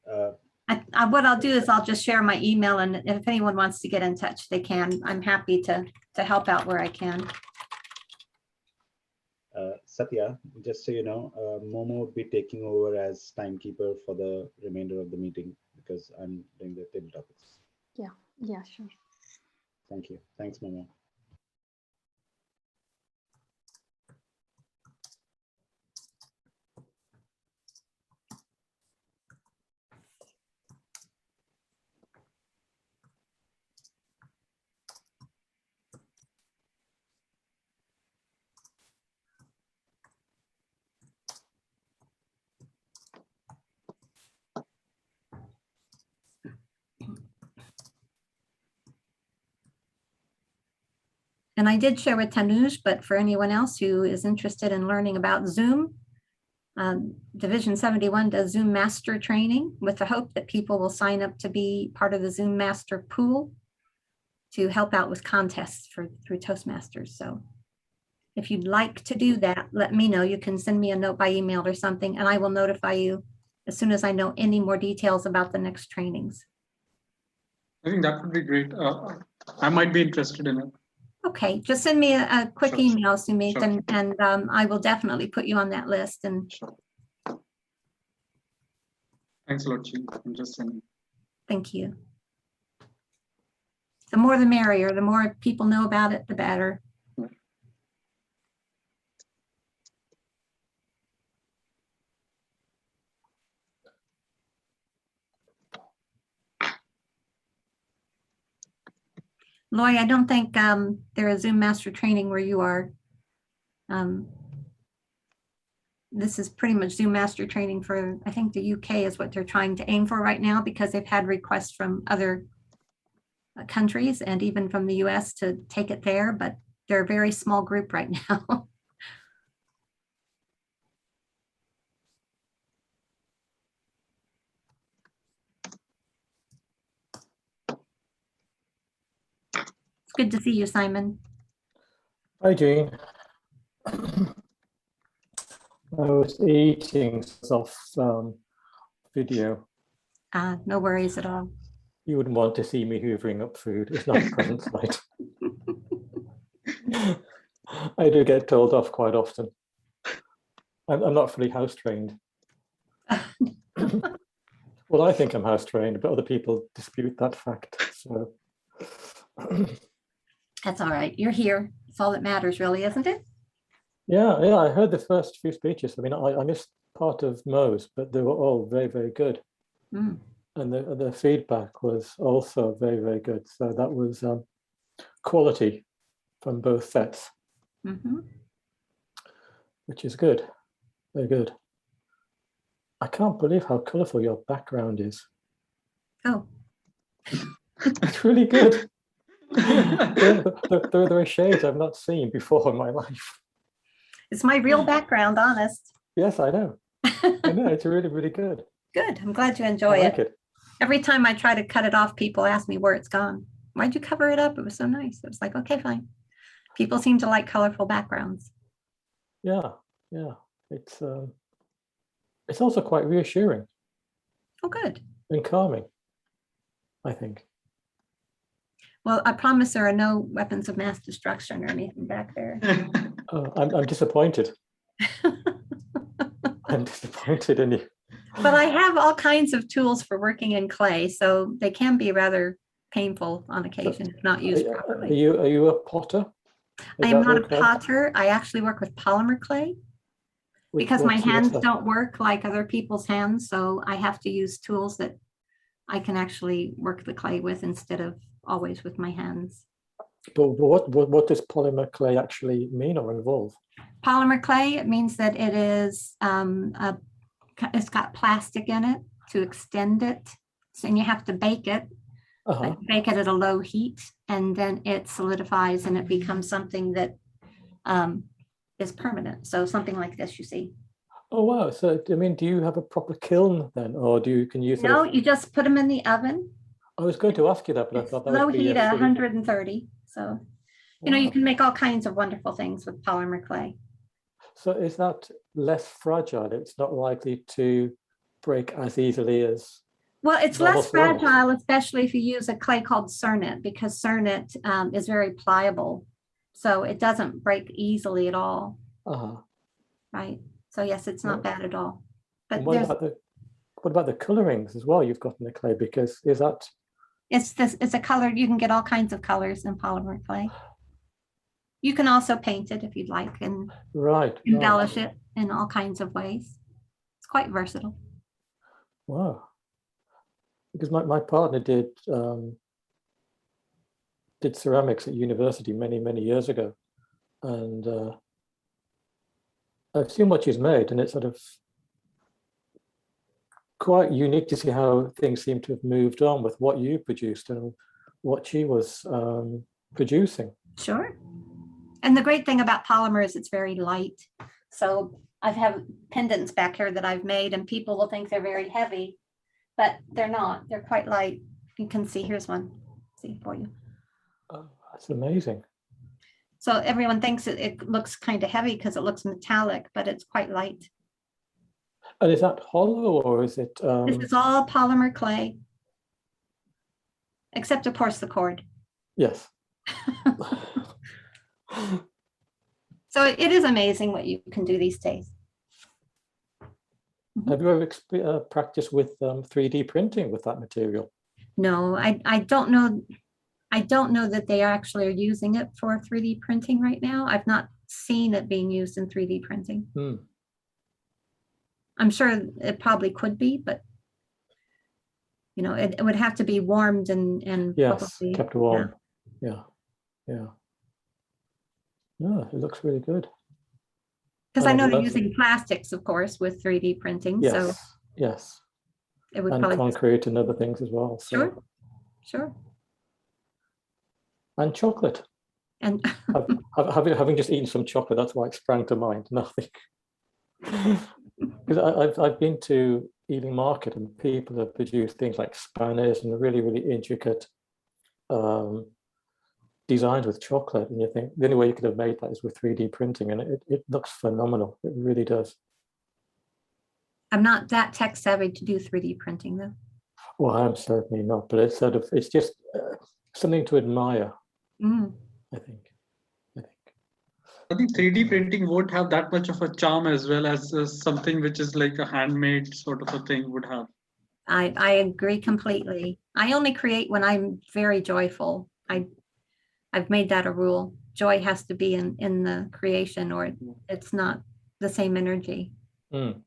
What I'll do is I'll just share my email, and if anyone wants to get in touch, they can. I'm happy to help out where I can. Satya, just so you know, Momo would be taking over as timekeeper for the remainder of the meeting because I'm doing the table topics. Yeah, sure. Thank you. Thanks, Momo. And I did share with Tanuj, but for anyone else who is interested in learning about Zoom, Division 71 does Zoom Master training with the hope that people will sign up to be part of the Zoom Master pool to help out with contests through Toastmasters. So if you'd like to do that, let me know. You can send me a note by email or something, and I will notify you as soon as I know any more details about the next trainings. I think that would be great. I might be interested in it. Okay, just send me a quick Sure. email, Sumit, Sure. and I will definitely put you on that list. And Sure. Thanks a lot, Jean. I'm just sending. thank you. The more the merrier, the more people know about it, the better. Lori, I don't think there is Zoom Master training where you are. This is pretty much Zoom Master training for, I think the UK is what they're trying to aim for right now, because they've had requests from other countries and even from the US to take it there, but they're a very small group right now. It's good to see you, Simon. Hi, Jean. I was eating some video. No worries at all. You wouldn't want to see me hoovering up food. It's not a pleasant sight. I do get told off quite often. I'm not fully house trained. Well, I think I'm house trained, but other people dispute that fact. So That's all right. You're here. It's all that matters, really, isn't it? yeah, I heard the first few speeches. I mean, I missed part of Mo's, but they were all very, very good. Mm. And the feedback was also very, very good. So that was quality from both sets, Mm-hmm. which is good. Very good. I can't believe how colourful your background is. Oh. It's really good. there are shades I've not seen before in my life. It's my real background, honest. Yes, I know. I know, it's really, really good. Good. I'm glad you enjoy I like it. it. Every time I try to cut it off, people ask me where it's gone. Why'd you cover it up? It was so nice. It was like, okay, fine. People seem to like colorful backgrounds. Yeah, yeah. It's also quite reassuring Oh, good. and calming, I think. Well, I promise there are no weapons of mass destruction or anything back there. I'm disappointed. I'm disappointed in you. But I have all kinds of tools for working in clay, so they can be rather painful on occasion if not used properly. Are you a potter? I am not a potter. I actually work with polymer clay because my hands don't work like other people's hands. So I have to use tools that I can actually work the clay with instead of always with my hands. But what does polymer clay actually mean or involve? Polymer clay, it means that it is, it's got plastic in it to extend it. So, and you have to bake it. But you bake it at a low heat, and then it solidifies and it becomes something that is permanent. So something like this, you see. Oh, wow. So, I mean, do you have a proper kiln then, or can you use No, you just put them in the oven. I was going to ask you that, but I thought that Low would be heat at silly. 130. So, you know, you can make all kinds of wonderful things with polymer clay. So is that less fragile? It's not likely to break as easily as... Well, it's normal less ceramics? fragile, especially if you use a clay called Cernet, because Cernet is very pliable. So it doesn't break easily at all. Right. So yes, it's not bad at all. But And what about the colorings as well you've got in the clay? Because is that... It's a color, you can get all kinds of colors in polymer clay. You can also paint it if you'd like and embellish it in all kinds of ways. It's quite versatile. Wow. Because my partner did ceramics at university many years ago, and I've seen what she's made, and it's sort of quite unique to see how things seem to have moved on with what you produced and what she was producing. Sure. And the great thing about polymer is it's very light. So I have pendants back here that I've made, and people will think they're very heavy, but they're not. They're quite light. You can see, here's one, see for you. Oh, that's amazing. So everyone thinks it looks kind of heavy because it looks metallic, but it's quite light. And is that hollow or is it? This is all polymer clay, except of course the cord. Yes. So it is amazing what you can do these days. Have you ever practiced with 3D printing with that material? No, I don't know. I don't know that they actually are using it for 3D printing right now. I've not seen it being used in 3D printing. I'm sure it probably could be, but you know, it would have to be warmed and yes, probably, kept warm. Yeah. No, it looks really good. Because I know they're using plastics, of course, with 3D printing. Yes, so yes. It would and probably concrete and other things as well. So. Sure. And chocolate. And having just eaten some chocolate, that's why it sprang to mind. Nothing. Because I've been to Ealing Market and people have produced things like spanners and really intricate designs with chocolate, and you think the only way you could have made that is with 3D printing, and it looks phenomenal. It really does. I'm not that tech savvy to do 3D printing though. Well, I'm certainly not, but it's just something to admire. I think. I think 3D printing won't have that much of a charm as well as something which is like a handmade sort of a thing would have. I agree completely. I only create when I'm very joyful. I've made that a rule. Joy has to be in the creation, or it's not the same energy. Mm.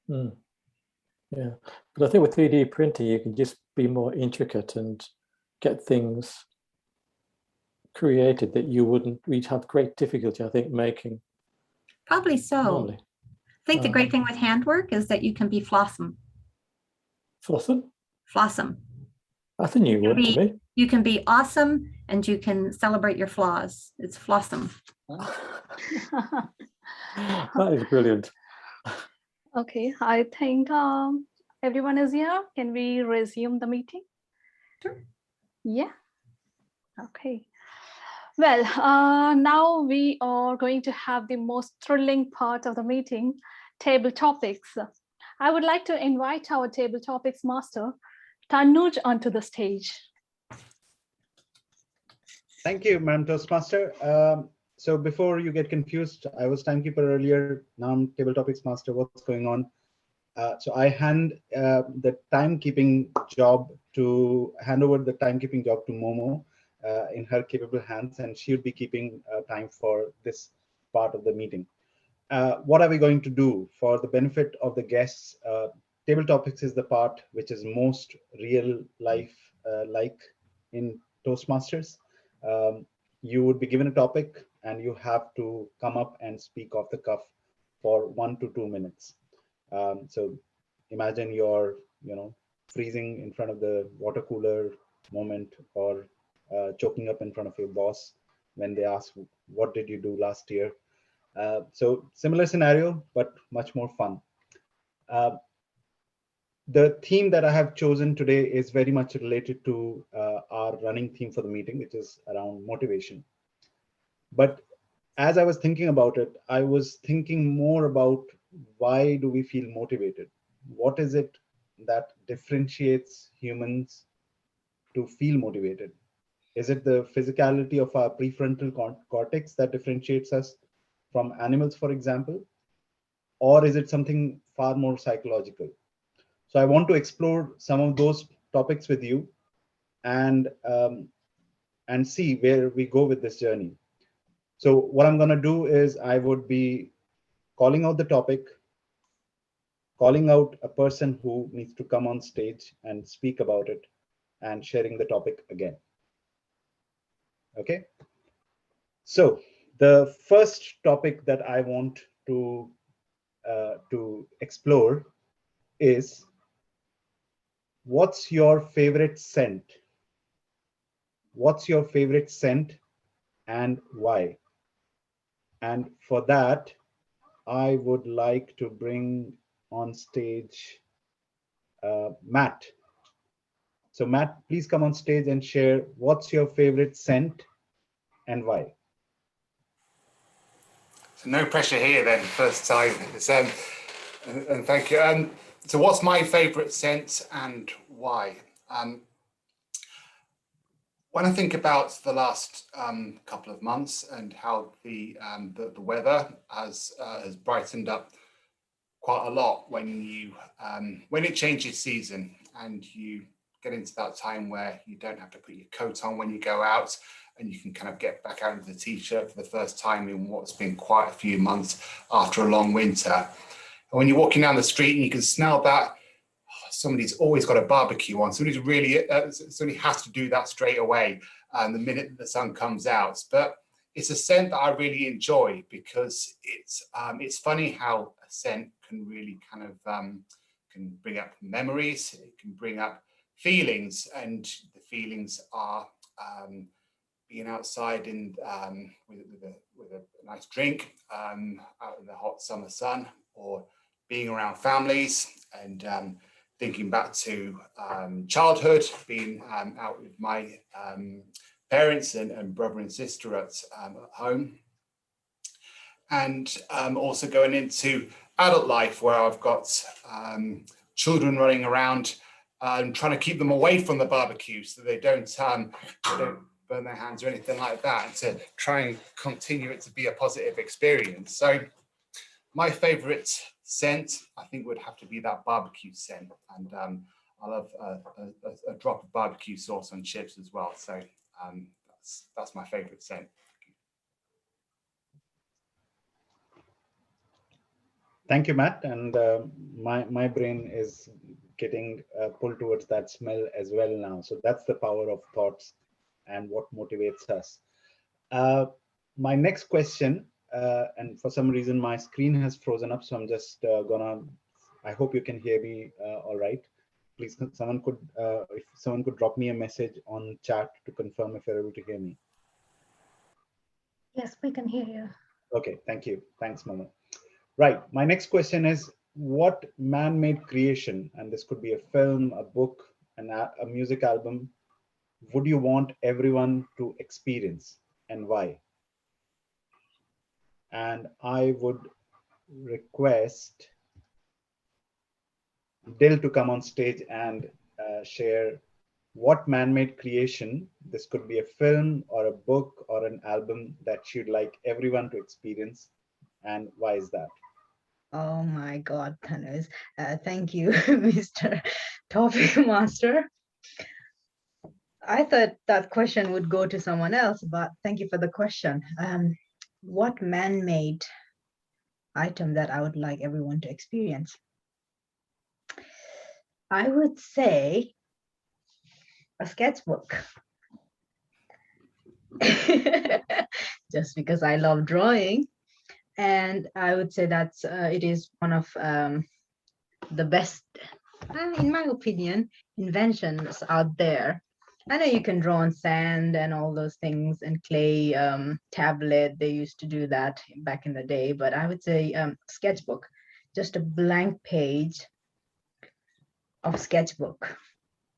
Mm. Yeah, but I think with 3D printing, you can just be more intricate and get things created that we'd have great difficulty, I think, making. Probably so. Normally. I think the great thing with handwork is that you can be flossum. Flossum? Flossum. That's a new word to me. You can be awesome and you can celebrate your flaws. It's flossum. That is brilliant. Okay, I think everyone is here. Can we resume the meeting? Sure. Yeah. Okay. Well, now we are going to have the most thrilling part of the meeting, table topics. I would like to invite our table topics master, Tanuj, onto the stage. Thank you, Madam Toastmaster. So before you get confused, I was timekeeper earlier, now I'm table topics master. What's going on? So I hand over the timekeeping job to Momo in her capable hands, and she would be keeping time for this part of the meeting. What are we going to do for the benefit of the guests? Table topics is the part which is most real life like in Toastmasters. You would be given a topic and you have to come up and speak off the cuff for 1 to 2 minutes. So imagine you're, freezing in front of the water cooler moment, or choking up in front of your boss when they ask, what did you do last year? So similar scenario, but much more fun. The theme that I have chosen today is very much related to our running theme for the meeting, which is around motivation. But as I was thinking about it, I was thinking more about why do we feel motivated? What is it that differentiates humans to feel motivated? Is it the physicality of our prefrontal cortex that differentiates us from animals, for example? Or is it something far more psychological? So I want to explore some of those topics with you and see where we go with this journey. So what I'm going to do is I would be calling out the topic, calling out a person who needs to come on stage and speak about it, and sharing the topic again. Okay. So the first topic that I want to explore is, what's your favorite scent? What's your favorite scent and why? And for that, I would like to bring on stage Matt. So Matt, please come on stage and share what's your favorite scent and why. So no pressure here then, first time. And thank you. So what's my favorite scent and why? When I think about the last couple of months and how the weather has brightened up quite a lot when it changes season and you get into that time where you don't have to put your coat on when you go out, and you can kind of get back out into the t-shirt for the first time in what's been quite a few months after a long winter. And when you're walking down the street and you can smell that, somebody's always got a barbecue on. Somebody has to do that straight away, the minute that the sun comes out. But it's a scent that I really enjoy because it's funny how a scent can really kind of can bring up memories. It can bring up feelings, and the feelings are being outside and with a nice drink out in the hot summer sun, or being around families and thinking back to childhood, being out with my parents and brother and sister at home, and also going into adult life where I've got children running around and trying to keep them away from the barbecue so they don't burn their hands or anything like that, and to try and continue it to be a positive experience. So my favorite scent, I think, would have to be that barbecue scent. And I love a drop of barbecue sauce on chips as well. So that's my favorite scent. Thank you, Matt. And my brain is getting pulled towards that smell as well now. So that's the power of thoughts and what motivates us. My next question, and for some reason my screen has frozen up, so I'm just I hope you can hear me all right. Please, if someone could drop me a message on chat to confirm if you're able to hear me. Yes, we can hear you. Okay, thank you. Thanks, Mama. Right, my next question is, what man-made creation, and this could be a film, a book, a music album, would you want everyone to experience, and why? And I would request Dil to come on stage and share what man-made creation, this could be a film or a book or an album, that you'd like everyone to experience, and why is that? Oh my God, Thanos. Thank you, Mr. Topic Master. I thought that question would go to someone else, but thank you for the question. What man-made item that I would like everyone to experience? I would say a sketchbook. Just because I love drawing. And I would say that it is one of the best, in my opinion, inventions out there. I know you can draw on sand and all those things, and clay, tablet, they used to do that back in the day, but I would say sketchbook, just a blank page of sketchbook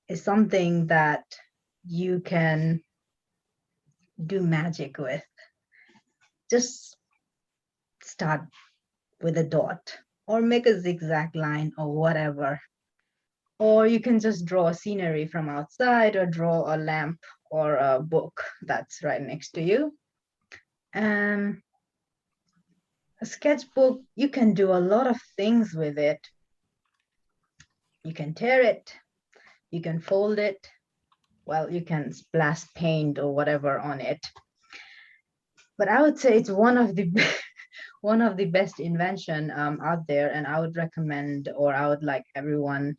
is something that you can do magic with. Just start with a dot or make a zigzag line or whatever. Or you can just draw a scenery from outside, or draw a lamp or a book that's right next to you. A sketchbook, you can do a lot of things with it. You can tear it, you can fold it, well, you can splash paint or whatever on it. But I would say it's one of the best invention out there, and I would recommend, or I would like everyone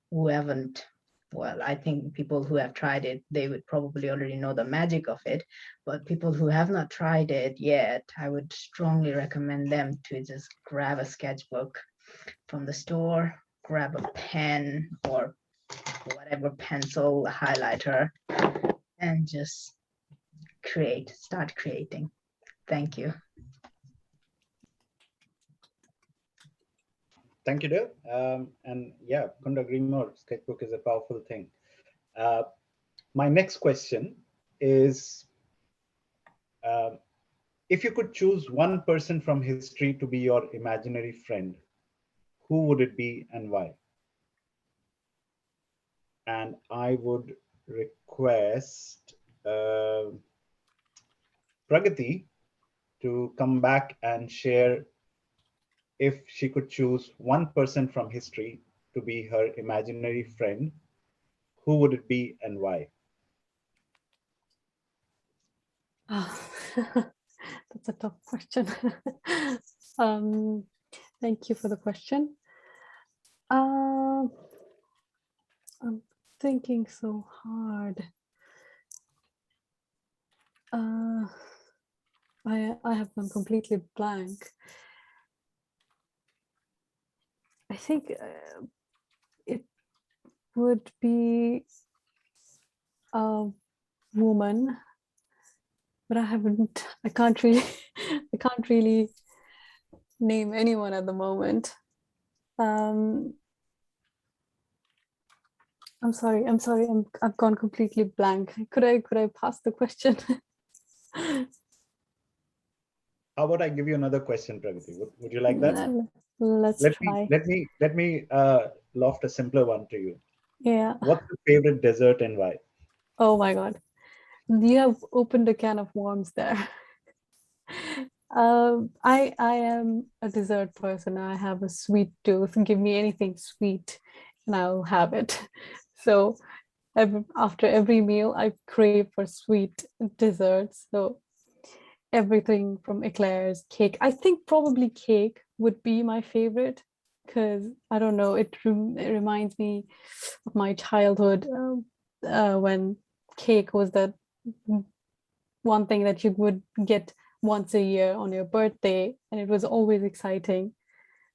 who haven't, well, I think people who have tried it, they would probably already know the magic of it, but people who have not tried it yet, I would strongly recommend them to just grab a sketchbook from the store, grab a pen or whatever, pencil, highlighter, and just start creating. Thank you. Thank you, Dil. And yeah, couldn't agree more. Sketchbook is a powerful thing. My next question is, if you could choose one person from history to be your imaginary friend, who would it be and why? And I would request Pragati to come back and share, if she could choose one person from history to be her imaginary friend, who would it be and why? That's a tough question. Thank you for the question. I'm thinking so hard. I have gone completely blank. I think it would be a woman, but I can't really name anyone at the moment. I'm sorry, I've gone completely blank. Could I pass the question? How about I give you another question, Pragati? Would you like that? Let's try. Let me loft a simpler one to you. Yeah. What's your favorite dessert and why? Oh my God. You have opened a can of worms there. I am a dessert person. I have a sweet tooth. Give me anything sweet, and I'll have it. So after every meal, I crave for sweet desserts. So everything from eclairs, cake. I think probably cake would be my favorite because I don't know. It reminds me of my childhood when cake was the one thing that you would get once a year on your birthday, and it was always exciting.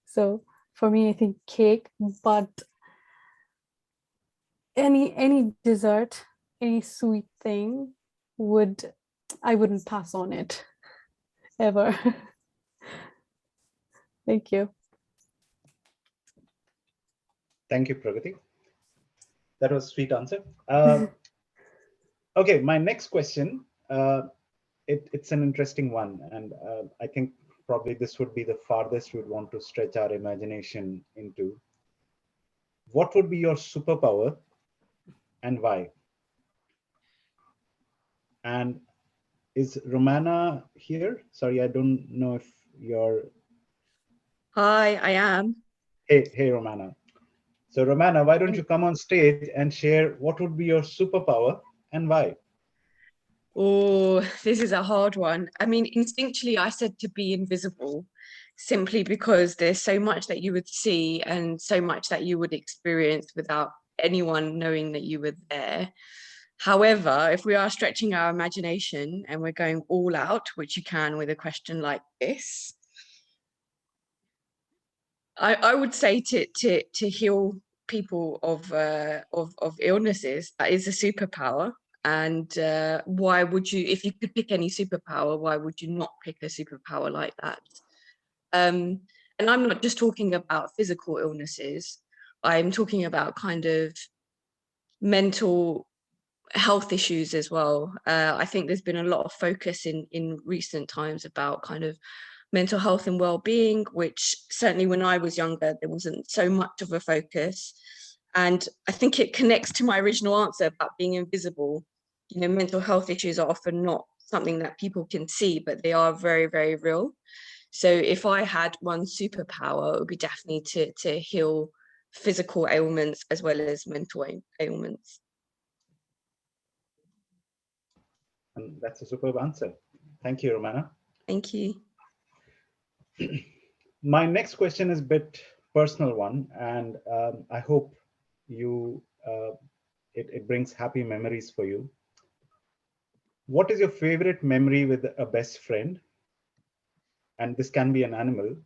So for me, I think cake, but any dessert, any sweet thing I wouldn't pass on it ever. Thank you. Thank you, Pragati. That was a sweet answer. Okay, my next question, it's an interesting one, and I think probably this would be the farthest we would want to stretch our imagination into. What would be your superpower and why? And is Romana here? Sorry, I don't know if you're... Hi, I am. Hey, Romana. So Romana, why don't you come on stage and share what would be your superpower and why? Oh, this is a hard one. I mean, instinctually, I said to be invisible, simply because there's so much that you would see and so much that you would experience without anyone knowing that you were there. However, if we are stretching our imagination and we're going all out, which you can with a question like this, I would say to heal people of illnesses, that is a superpower. And why would you, if you could pick any superpower, why would you not pick a superpower like that? And I'm not just talking about physical illnesses. I'm talking about kind of mental health issues as well. I think there's been a lot of focus in recent times about kind of mental health and well-being, which certainly when I was younger, there wasn't so much of a focus. And I think it connects to my original answer about being invisible. You know, mental health issues are often not something that people can see, but they are very, very real. So if I had one superpower, it would be definitely to heal physical ailments as well as mental ailments. And that's a superb answer. Thank you, Romana. Thank you. My next question is a bit personal one, and I hope it brings happy memories for you. What is your favorite memory with a best friend? And this can be an animal.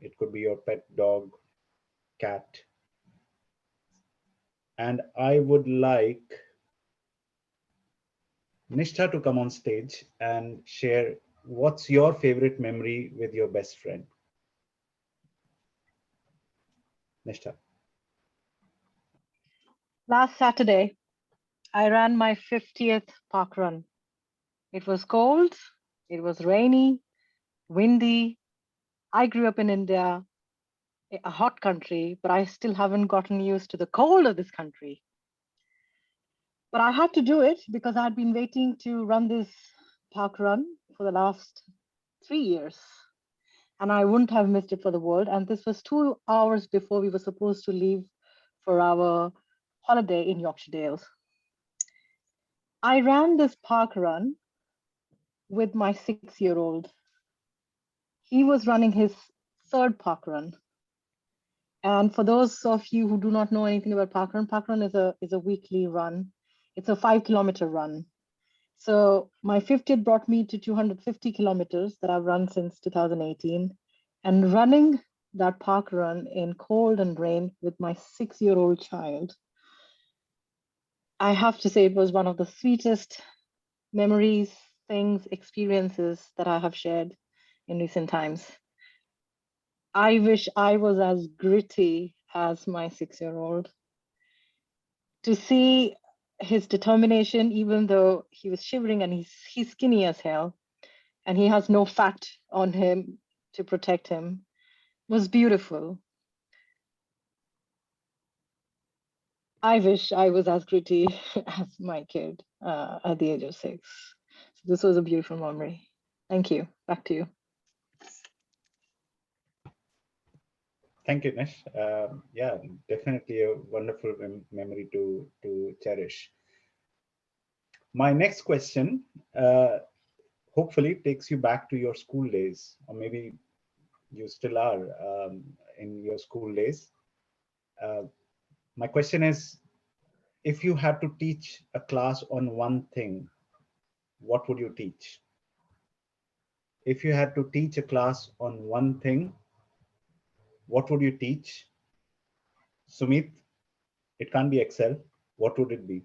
It could be your pet dog, cat. And I would like Nishtha to come on stage and share what's your favorite memory with your best friend. Nishtha. Last Saturday, I ran my 50th park run. It was cold, it was rainy, windy. I grew up in India, a hot country, but I still haven't gotten used to the cold of this country. But I had to do it because I'd been waiting to run this park run for the last 3 years. And I wouldn't have missed it for the world. And this was 2 hours before we were supposed to leave for our holiday in Yorkshire Dales. I ran this park run with my 6-year-old. He was running his 3rd park run. And for those of you who do not know anything about park run is a weekly run. It's a 5-kilometer run. So my 50th brought me to 250 kilometers that I've run since 2018. And running that park run in cold and rain with my 6-year-old child, I have to say it was one of the sweetest memories, things, experiences that I have shared in recent times. I wish I was as gritty as my 6-year-old. To see his determination, even though he was shivering and he's skinny as hell, and he has no fat on him to protect him, was beautiful. I wish I was as gritty as my kid at the age of 6. So this was a beautiful memory. Thank you. Back to you. Thank you, Nish. Yeah, definitely a wonderful memory to cherish. My next question hopefully takes you back to your school days, or maybe you still are in your school days. My question is, if you had to teach a class on one thing, what would you teach? If you had to teach a class on one thing, what would you teach? Sumit, it can't be Excel. What would it be?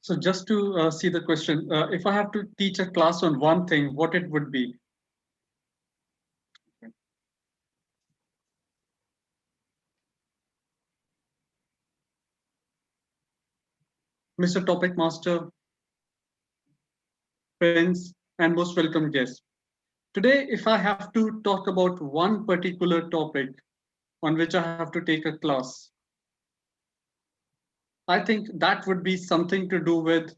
So just to see the question, if I have to teach a class on one thing, what it would be? Mr. Topic Master, friends, and most welcome guests. Today, if I have to talk about one particular topic on which I have to take a class, I think that would be something to do with.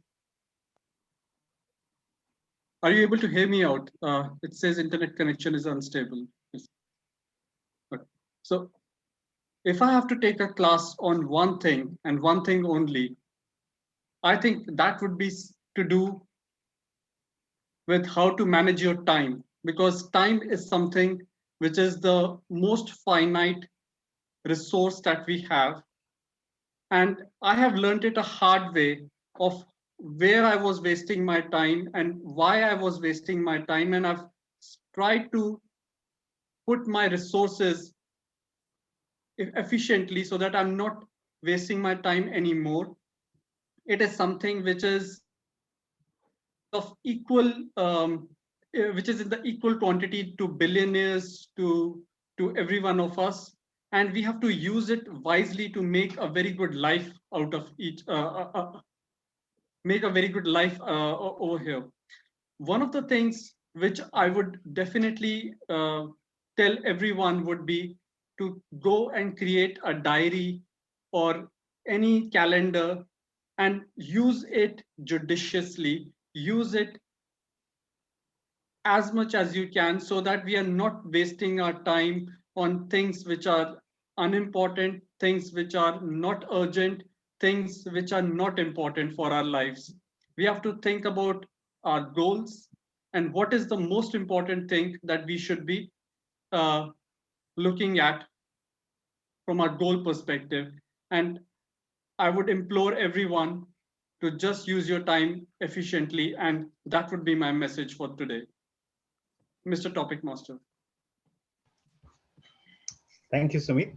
Are you able to hear me out? It says internet connection is unstable. Yes. Okay. So if I have to take a class on one thing and one thing only, I think that would be to do with how to manage your time, because time is something which is the most finite resource that we have. And I have learned it a hard way of where I was wasting my time and why I was wasting my time. And I've tried to put my resources efficiently so that I'm not wasting my time anymore. It is something which is of equal, which is in the equal quantity to billionaires, to every one of us. And we have to use it wisely to make a very good life out of each, make a very good life over here. One of the things which I would definitely tell everyone would be to go and create a diary or any calendar and use it judiciously, use it as much as you can so that we are not wasting our time on things which are unimportant, things which are not urgent, things which are not important for our lives. We have to think about our goals and what is the most important thing that we should be looking at from our goal perspective. And I would implore everyone to just use your time efficiently, and that would be my message for today. Mr. Topic Master. Thank you, Sumit.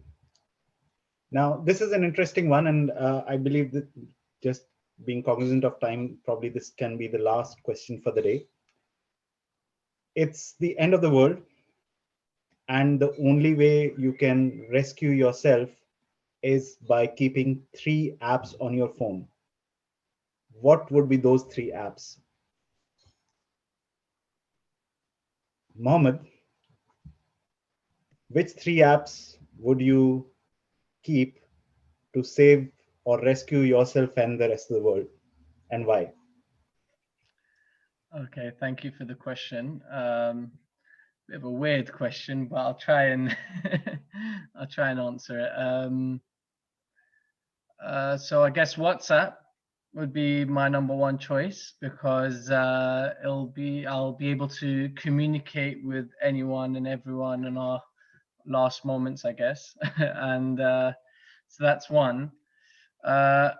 Now, this is an interesting one, and I believe that, just being cognizant of time, probably this can be the last question for the day. It's the end of the world, and the only way you can rescue yourself is by keeping 3 apps on your phone. What would be those 3 apps? Mohammed, which 3 apps would you keep to save or rescue yourself and the rest of the world, and why? Okay, thank you for the question. Bit of a weird question, but I'll try and I'll try and answer it. So I guess WhatsApp would be my #1 choice, because I'll be able to communicate with anyone and everyone in our last moments, I guess. And so that's one. I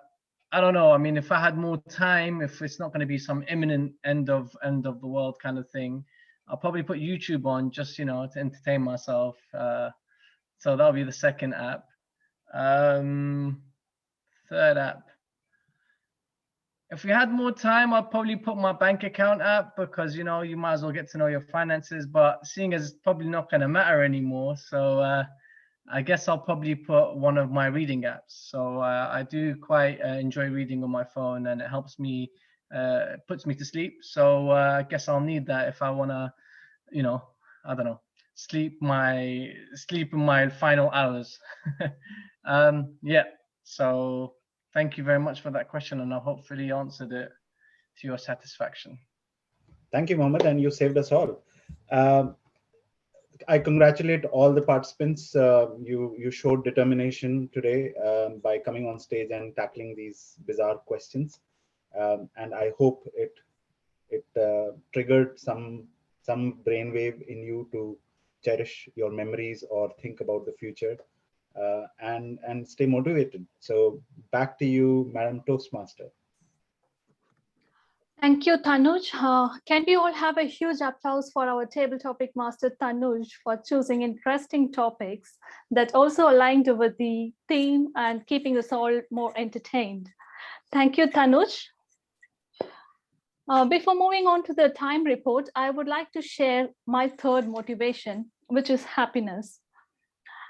don't know. I mean, if I had more time, if it's not going to be some imminent end of the world kind of thing, I'll probably put YouTube on, just, you know, to entertain myself. So that'll be the second app. Third app. If we had more time, I'd probably put my bank account app, because, you know, you might as well get to know your finances. But seeing as it's probably not going to matter anymore, so I guess I'll probably put one of my reading apps. So I do quite enjoy reading on my phone, and it helps me, puts me to sleep. So I guess I'll need that if I want to, you know, I don't know, sleep in my final hours. Yeah, so thank you very much for that question, and I hopefully answered it to your satisfaction. Thank you, Mohammed, and you saved us all. I congratulate all the participants. You showed determination today by coming on stage and tackling these bizarre questions, and I hope it triggered some brainwave in you to cherish your memories or think about the future, and stay motivated. So back to you, Madam Toastmaster. Thank you, Tanuj. Can we all have a huge applause for our table topic master, Tanuj, for choosing interesting topics that also aligned with the theme and keeping us all more entertained. Thank you, Tanuj. Before moving on to the time report, I would like to share my third motivation, which is happiness.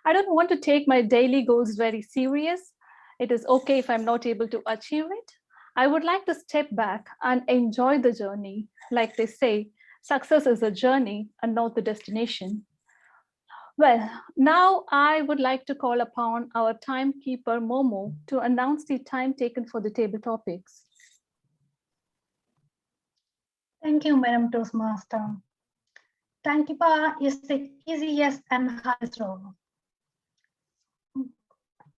I don't want to take my daily goals very serious. It is okay if I'm not able to achieve it. I would like to step back and enjoy the journey. Like they say, success is a journey and not the destination. Well, now I would like to call upon our timekeeper, Momo, to announce the time taken for the table topics. Thank you, Madam Toastmaster. Timekeeper is the easiest and hardest role.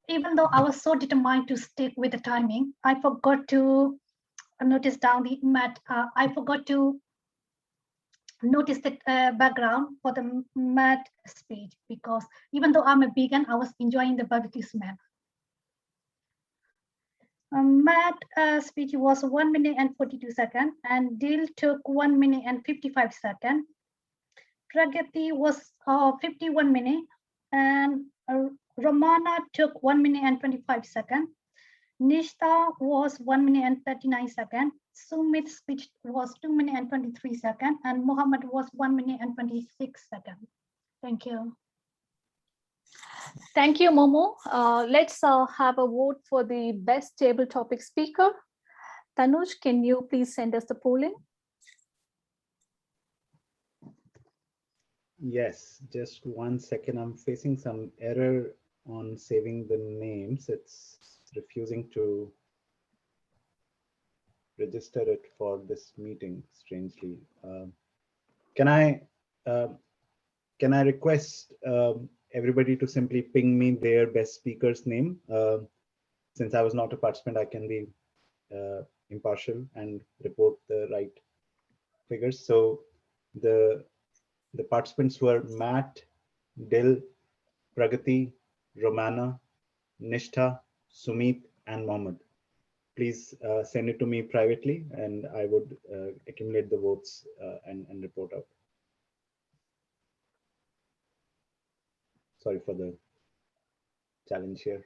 Even though I was so determined to stick with the timing, I forgot to notice down the mat. I forgot to notice the background for the mat speech, because even though I'm a vegan, I was enjoying the barbecue smell. Matt speech was 1 minute and 42 seconds, and Dil took 1 minute and 55 seconds. Pragati was 51 minutes, and Romana took 1 minute and 25 seconds. Nishtha was 1 minute and 39 seconds. Sumit's speech was 2 minutes and 23 seconds, and Mohammed was 1 minute and 26 seconds. Thank you. Thank you, Momo. Let's have a vote for the best table topic speaker. Tanuj, can you please send us the polling? Yes, just 1 second. I'm facing some error on saving the names. It's refusing to register it for this meeting, strangely. Can I request everybody to simply ping me their best speaker's name? Since I was not a participant, I can be impartial and report the right figures. So the participants were Matt, Dil, Pragati, Romana, Nishtha, Sumit, and Mohammed. Please send it to me privately, and I would accumulate the votes and report out. Sorry for the challenge here.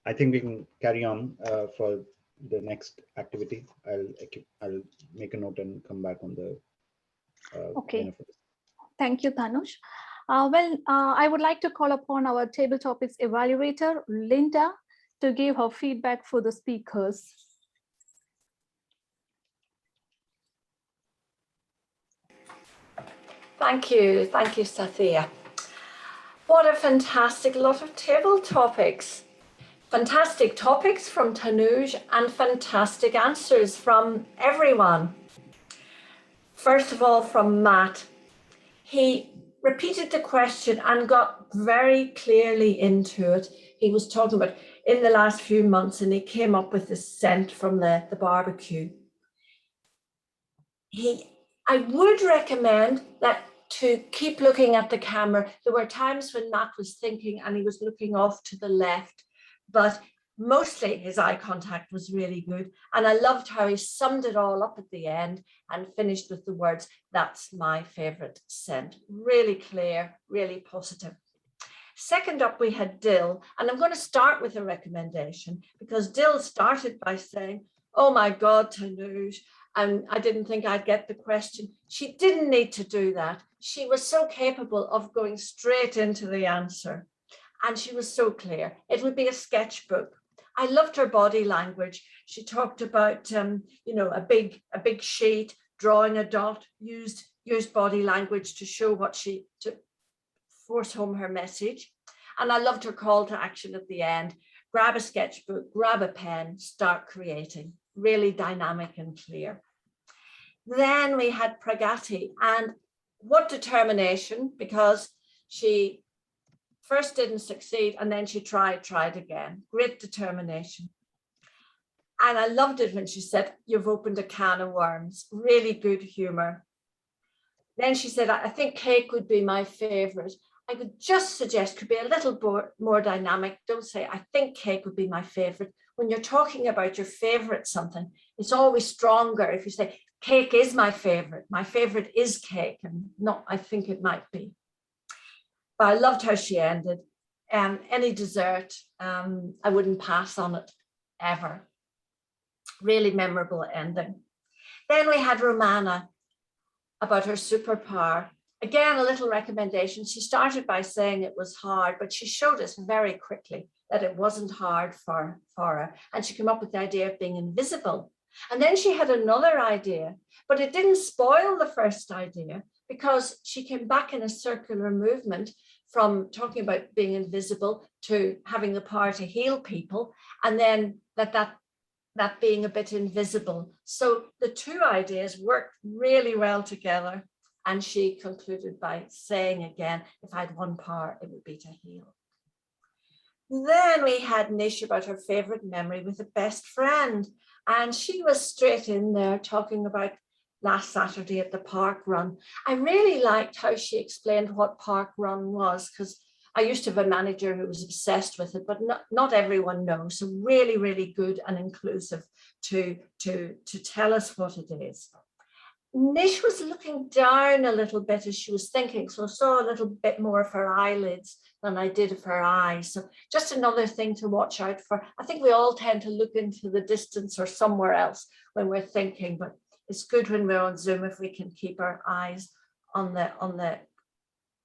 I think we can carry on for the next activity. I'll make a note and come back on the Okay. benefits. Thank you, Tanuj. I would like to call upon our table topics evaluator, Linda, to give her feedback for the speakers. Thank you, Sathia. What a fantastic lot of table topics. Fantastic topics from Tanuj and fantastic answers from everyone. First of all, from Matt. He repeated the question and got very clearly into it. He was talking about in the last few months, and he came up with the scent from the barbecue. I would recommend that to keep looking at the camera. There were times when Matt was thinking and he was looking off to the left, but mostly his eye contact was really good. And I loved how he summed it all up at the end and finished with the words, "That's my favorite scent." Really clear, really positive. Second up, we had Dil, and I'm going to start with a recommendation because Dil started by saying, Oh my God, Tanuj. And I didn't think I'd get the question. She didn't need to do that. She was so capable of going straight into the answer. And she was so clear. It would be a sketchbook. I loved her body language. She talked about, you know, a big sheet, drawing a dot, used body language to show to force home her message. And I loved her call to action at the end. Grab a sketchbook, grab a pen, start creating. Really dynamic and clear. Then we had Pragati, and what determination, because she first didn't succeed and then she tried again. Great determination. And I loved it when she said, you've opened a can of worms. Really good humor. Then she said, I think cake would be my favorite. I would just suggest could be a little more dynamic. Don't say, I think cake would be my favorite. When you're talking about your favorite something, it's always stronger if you say, cake is my favorite. My favorite is cake, and not, I think it might be. But I loved how she ended. Any dessert, I wouldn't pass on it ever. Really memorable ending. Then we had Romana about her superpower. Again, a little recommendation. She started by saying it was hard, but she showed us very quickly that it wasn't hard for her. And she came up with the idea of being invisible. And then she had another idea, but it didn't spoil the first idea because she came back in a circular movement from talking about being invisible to having the power to heal people, and then that being a bit invisible. So the two ideas worked really well together. And she concluded by saying again, if I had one power, it would be to heal. Then we had Nish about her favorite memory with a best friend. And she was straight in there talking about last Saturday at the park run. I really liked how she explained what park run was, because I used to have a manager who was obsessed with it, but not everyone knows. So really, really good and inclusive to tell us what it is. Nish was looking down a little bit as she was thinking, so I saw a little bit more of her eyelids than I did of her eyes. So just another thing to watch out for. I think we all tend to look into the distance or somewhere else when we're thinking, but it's good when we're on Zoom if we can keep our eyes on the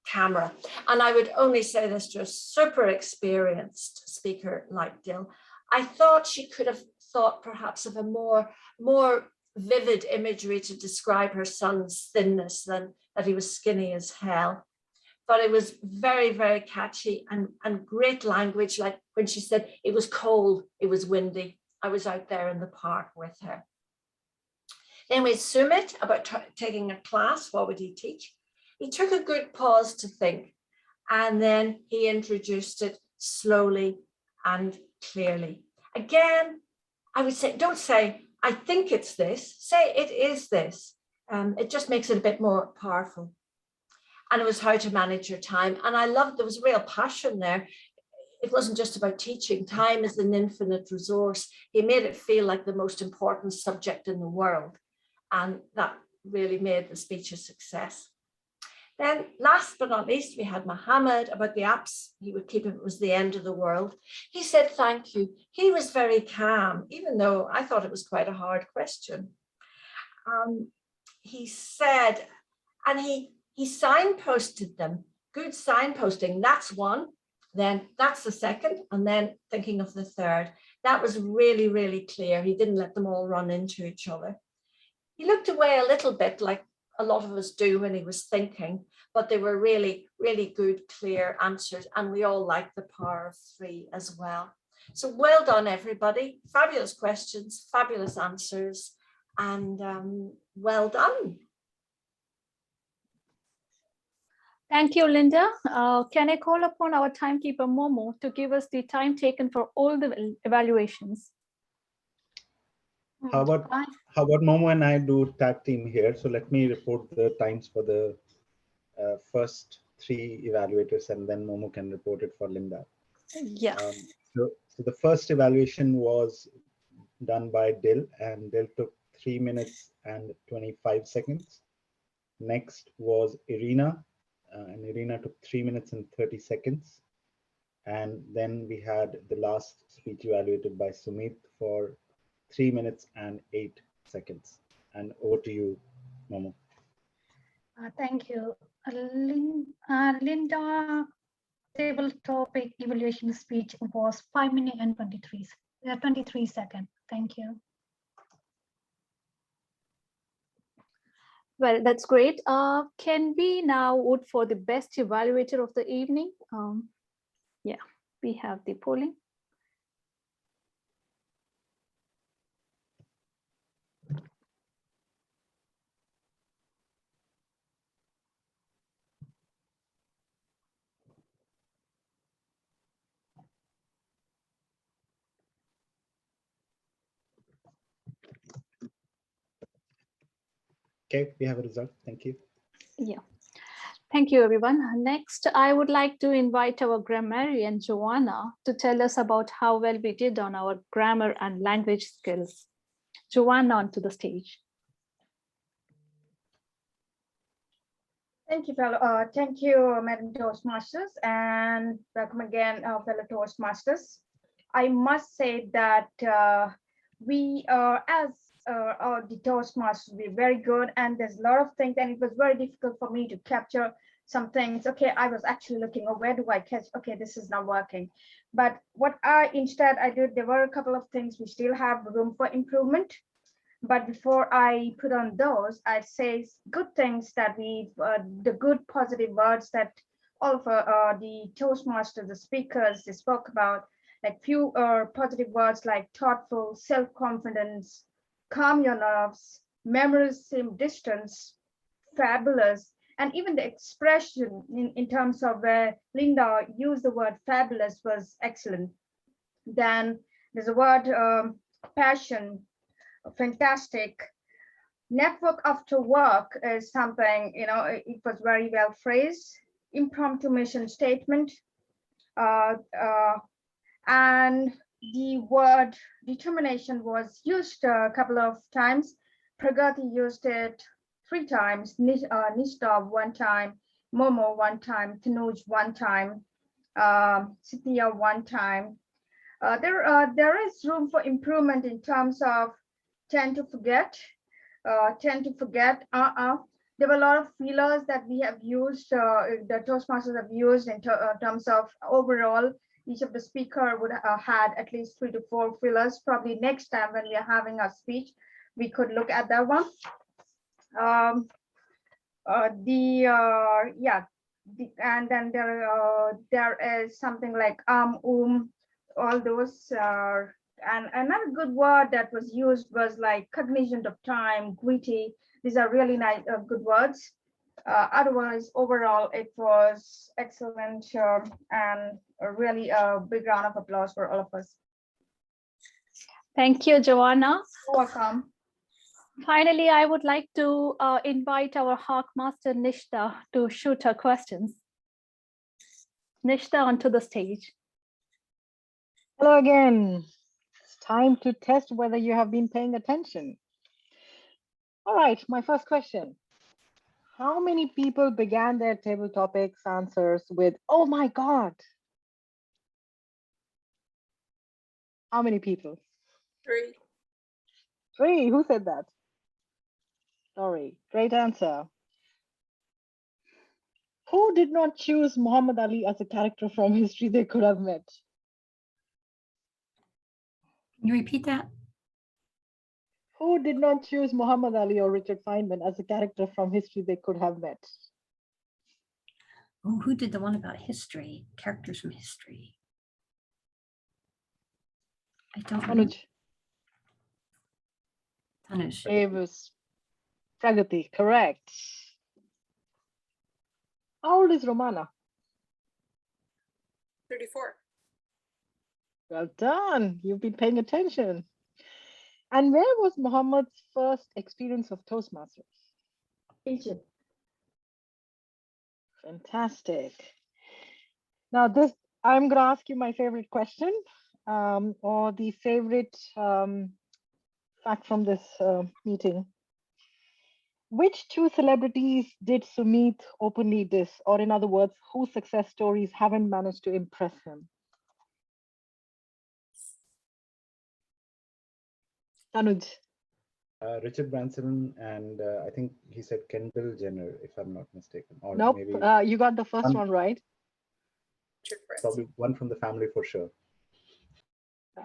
camera. And I would only say this to a super experienced speaker like Dil. I thought she could have thought perhaps of a more vivid imagery to describe her son's thinness than that he was skinny as hell. But it was very, very catchy and great language. Like when she said it was cold, it was windy. I was out there in the park with her. Then we had Sumit about taking a class. What would he teach? He took a good pause to think, and then he introduced it slowly and clearly. Again, I would say, don't say, I think it's this, say it is this. It just makes it a bit more powerful. And it was how to manage your time. And I loved, there was real passion there. It wasn't just about teaching. Time is an infinite resource. He made it feel like the most important subject in the world. And that really made the speech a success. Then last but not least, we had Mohammed about the apps. He would keep it was the end of the world. He said, thank you. He was very calm, even though I thought it was quite a hard question. He said, and he signposted them. Good signposting, that's one. Then that's the second, and then thinking of the third. That was really, really clear. He didn't let them all run into each other. He looked away a little bit like a lot of us do when he was thinking, but they were really, really good, clear answers. And we all liked the power of three as well. So well done, everybody. Fabulous questions, fabulous answers, and well done. Thank you, Linda. Can I call upon our timekeeper, Momo, to give us the time taken for all the evaluations? How about Momo and I do tag team here? So let me report the times for the first three evaluators, and then Momo can report it for Linda. Yes. So the first evaluation was done by Dil, and Dil took 3 minutes and 25 seconds. Next was Irina, and Irina took 3 minutes and 30 seconds. And then we had the last speech evaluated by Sumit for 3 minutes and 8 seconds. And over to you, Momo. Thank you. Linda, table topic evaluation speech was 5 minutes and 23 seconds. Thank you. Well, that's great. Can we now vote for the best evaluator of the evening? Yeah, we have the polling. Okay, we have a result. Thank you. Yeah. Thank you, everyone. Next, I would like to invite our grammarian, Joanna, to tell us about how well we did on our grammar and language skills. Joanna, onto the stage. Thank you, Madam Toastmasters, and welcome again, fellow Toastmasters. I must say that we are, as the Toastmasters, we're very good, and there's a lot of things, and it was very difficult for me to capture some things. Okay, I was actually looking, oh, where do I catch? Okay, this is not working. But what instead I did, there were a couple of things we still have room for improvement. But before I put on those, I'd say good things that the good positive words that all of the Toastmasters, the speakers, they spoke about, like few positive words like thoughtful, self-confidence, calm your nerves, memories seem distance, fabulous, and even the expression in terms of where Linda used the word fabulous was excellent. Then there's a word passion, fantastic. Network after work is something, it was very well phrased. Impromptu mission statement. And the word determination was used a couple of times. Pragati used it 3 times, Nishta 1 time, Momo 1 time, Tanuj 1 time, Cynthia 1 time. There is room for improvement in terms of tend to forget. There were a lot of feelers that we have used, the Toastmasters have used in terms of overall, each of the speaker would have had at least 3 to 4 fillers. Probably next time when we are having our speech, we could look at that one. And then there is something like all those are. And another good word that was used was like cognizant of time, gritty. These are really nice, good words. Otherwise, overall, it was excellent and really a big round of applause for all of us. Thank you, Joanna. You're welcome. Finally, I would like to invite our Hawk Master Nishta to shoot her questions. Nishta, onto the stage. Hello again. It's time to test whether you have been paying attention. All right, my first question. How many people began their table topics answers with, oh my God? How many people? 3. 3, who said that? Sorry, great answer. Who did not choose Muhammad Ali as a character from history they could have met? Can you repeat that? Who did not choose Muhammad Ali or Richard Feynman as a character from history they could have met? Oh, who did the one about history? Characters from history. I don't know. Tanuj. It was Pragati, correct. How old is Romana? 34. Well done. You've been paying attention. And where was Muhammad's first experience of Toastmasters? Egypt. Fantastic. Now I'm going to ask you my favorite question or the favorite fact from this meeting. Which 2 celebrities did Sumit openly diss, or in other words, whose success stories haven't managed to impress him? Tanuj. Richard Branson, and I think he said Kendall Jenner, if I'm not mistaken. Or Nope, maybe you got the first one right. probably one from the family for sure.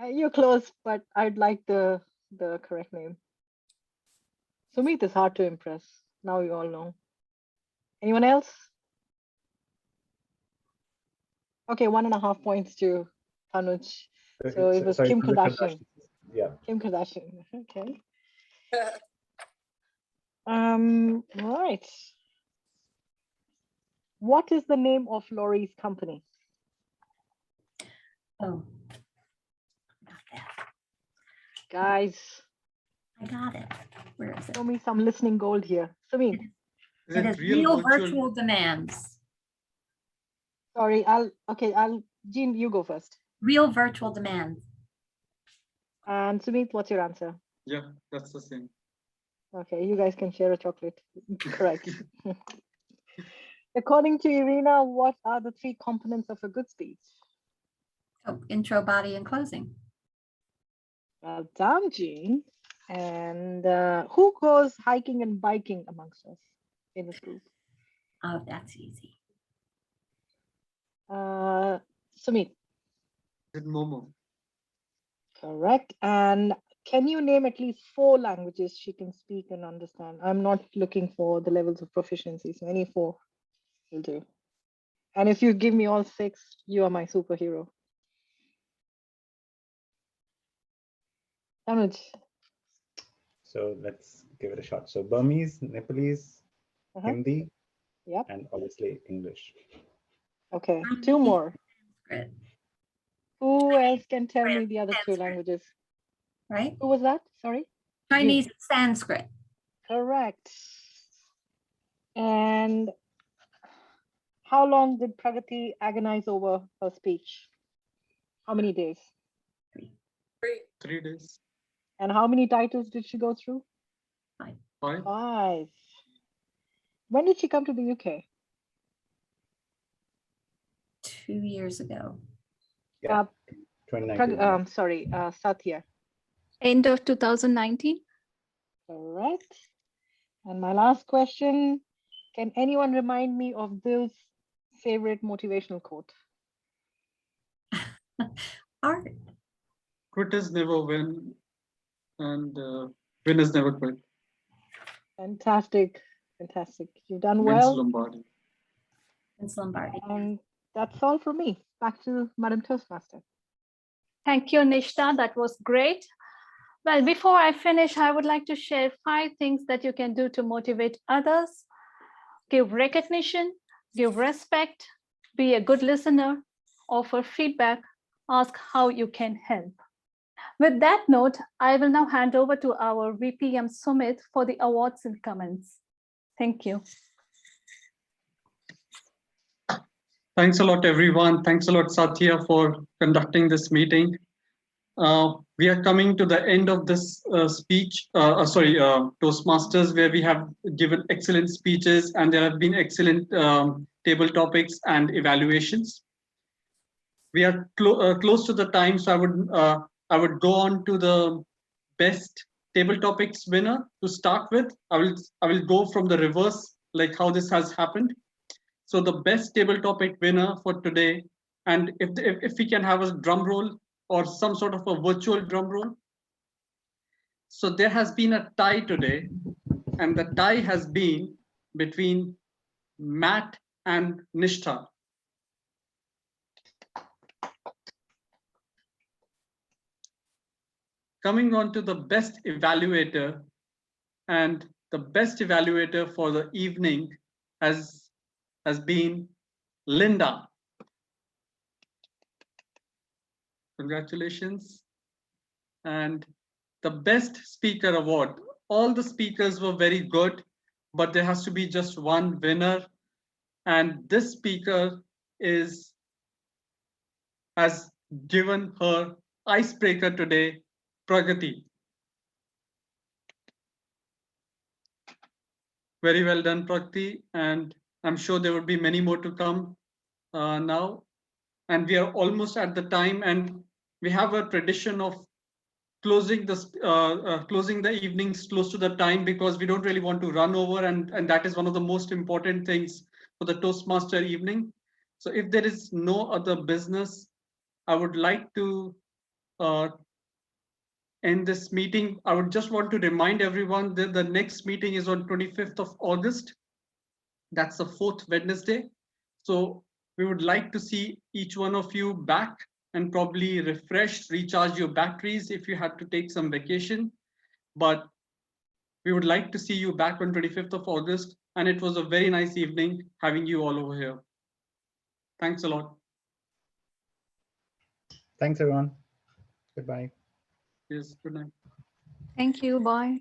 You're close, but I'd like the correct name. Sumit is hard to impress. Now you all know. Anyone else? Okay, 1.5 points to Tanuj. So it was Sorry, Kim from the Kardashian. Yeah. Kim Kardashian. Okay. Right. What is the name of Laurie's company? Oh, Guys, I got it. Where is it? show me some listening gold here. Sameer. It is real virtual demands. Sorry, Jean, you go first. Real virtual demands. And Sumit, what's your answer? Yeah, that's the same. Okay, you guys can share a chocolate. Correct. According to Irina, what are the 3 components of a good speech? Oh, intro, body, and closing. Well done, Jean. And who goes hiking and biking amongst us in this group? Oh, that's easy. Sumit. Is it Momo? Correct. And can you name at least 4 languages she can speak and understand? I'm not looking for the levels of proficiency, so any 4 will do. And if you give me all 6, you are my superhero. Tanuj. So let's give it a shot. So Burmese, Nepalese, Hindi, yep, and obviously English. Okay, 2 more. Who else can tell me the other 2 languages? Right? Who was that? Sorry? Chinese and Sanskrit. Correct. And how long did Pragati agonize over her speech? How many days? 3 days. And how many titles did she go through? 5. 5. When did she come to the UK? 2 years ago. Yeah, 2019. Satya. End of 2019. Correct. And my last question, can anyone remind me of Bill's favorite motivational quote? Art. Quitters never win, and winners never quit. Fantastic. Fantastic. You've done Vince well. Lombardi. Vince Lombardi. And that's all from me. Back to Madam Toastmaster. Thank you, Nishta. That was great. Well, before I finish, I would like to share 5 things that you can do to motivate others. Give recognition, give respect, be a good listener, offer feedback, ask how you can help. With that note, I will now hand over to our VPM Sumit for the awards and comments. Thank you. Thanks a lot, everyone. Thanks a lot, Satya, for conducting this meeting. We are coming to the end of this Toastmasters, where we have given excellent speeches and there have been excellent table topics and evaluations. We are close to the time, so I would go on to the best table topics winner to start with. I will go from the reverse, like how this has happened. So the best table topic winner for today, and if we can have a drum roll or some sort of a virtual drum roll. So there has been a tie today, and the tie has been between Matt and Nishtha. Coming on to the best evaluator, and the best evaluator for the evening has been Linda. Congratulations. And the best speaker award, all the speakers were very good, but there has to be just one winner. And this speaker has given her icebreaker today, Pragati. Very well done, Pragati. And I'm sure there will be many more to come now. And we are almost at the time, and we have a tradition of closing the evenings close to the time, because we don't really want to run over, and that is one of the most important things for the Toastmaster evening. So if there is no other business, I would like to end this meeting. I would just want to remind everyone that the next meeting is on 25th of August. That's the 4th Wednesday. So we would like to see each one of you back and probably refreshed, recharge your batteries if you had to take some vacation. But we would like to see you back on 25th of August. And it was a very nice evening having you all over here. Thanks a lot. Thanks, everyone. Goodbye. Yes, good night. Thank you. Bye.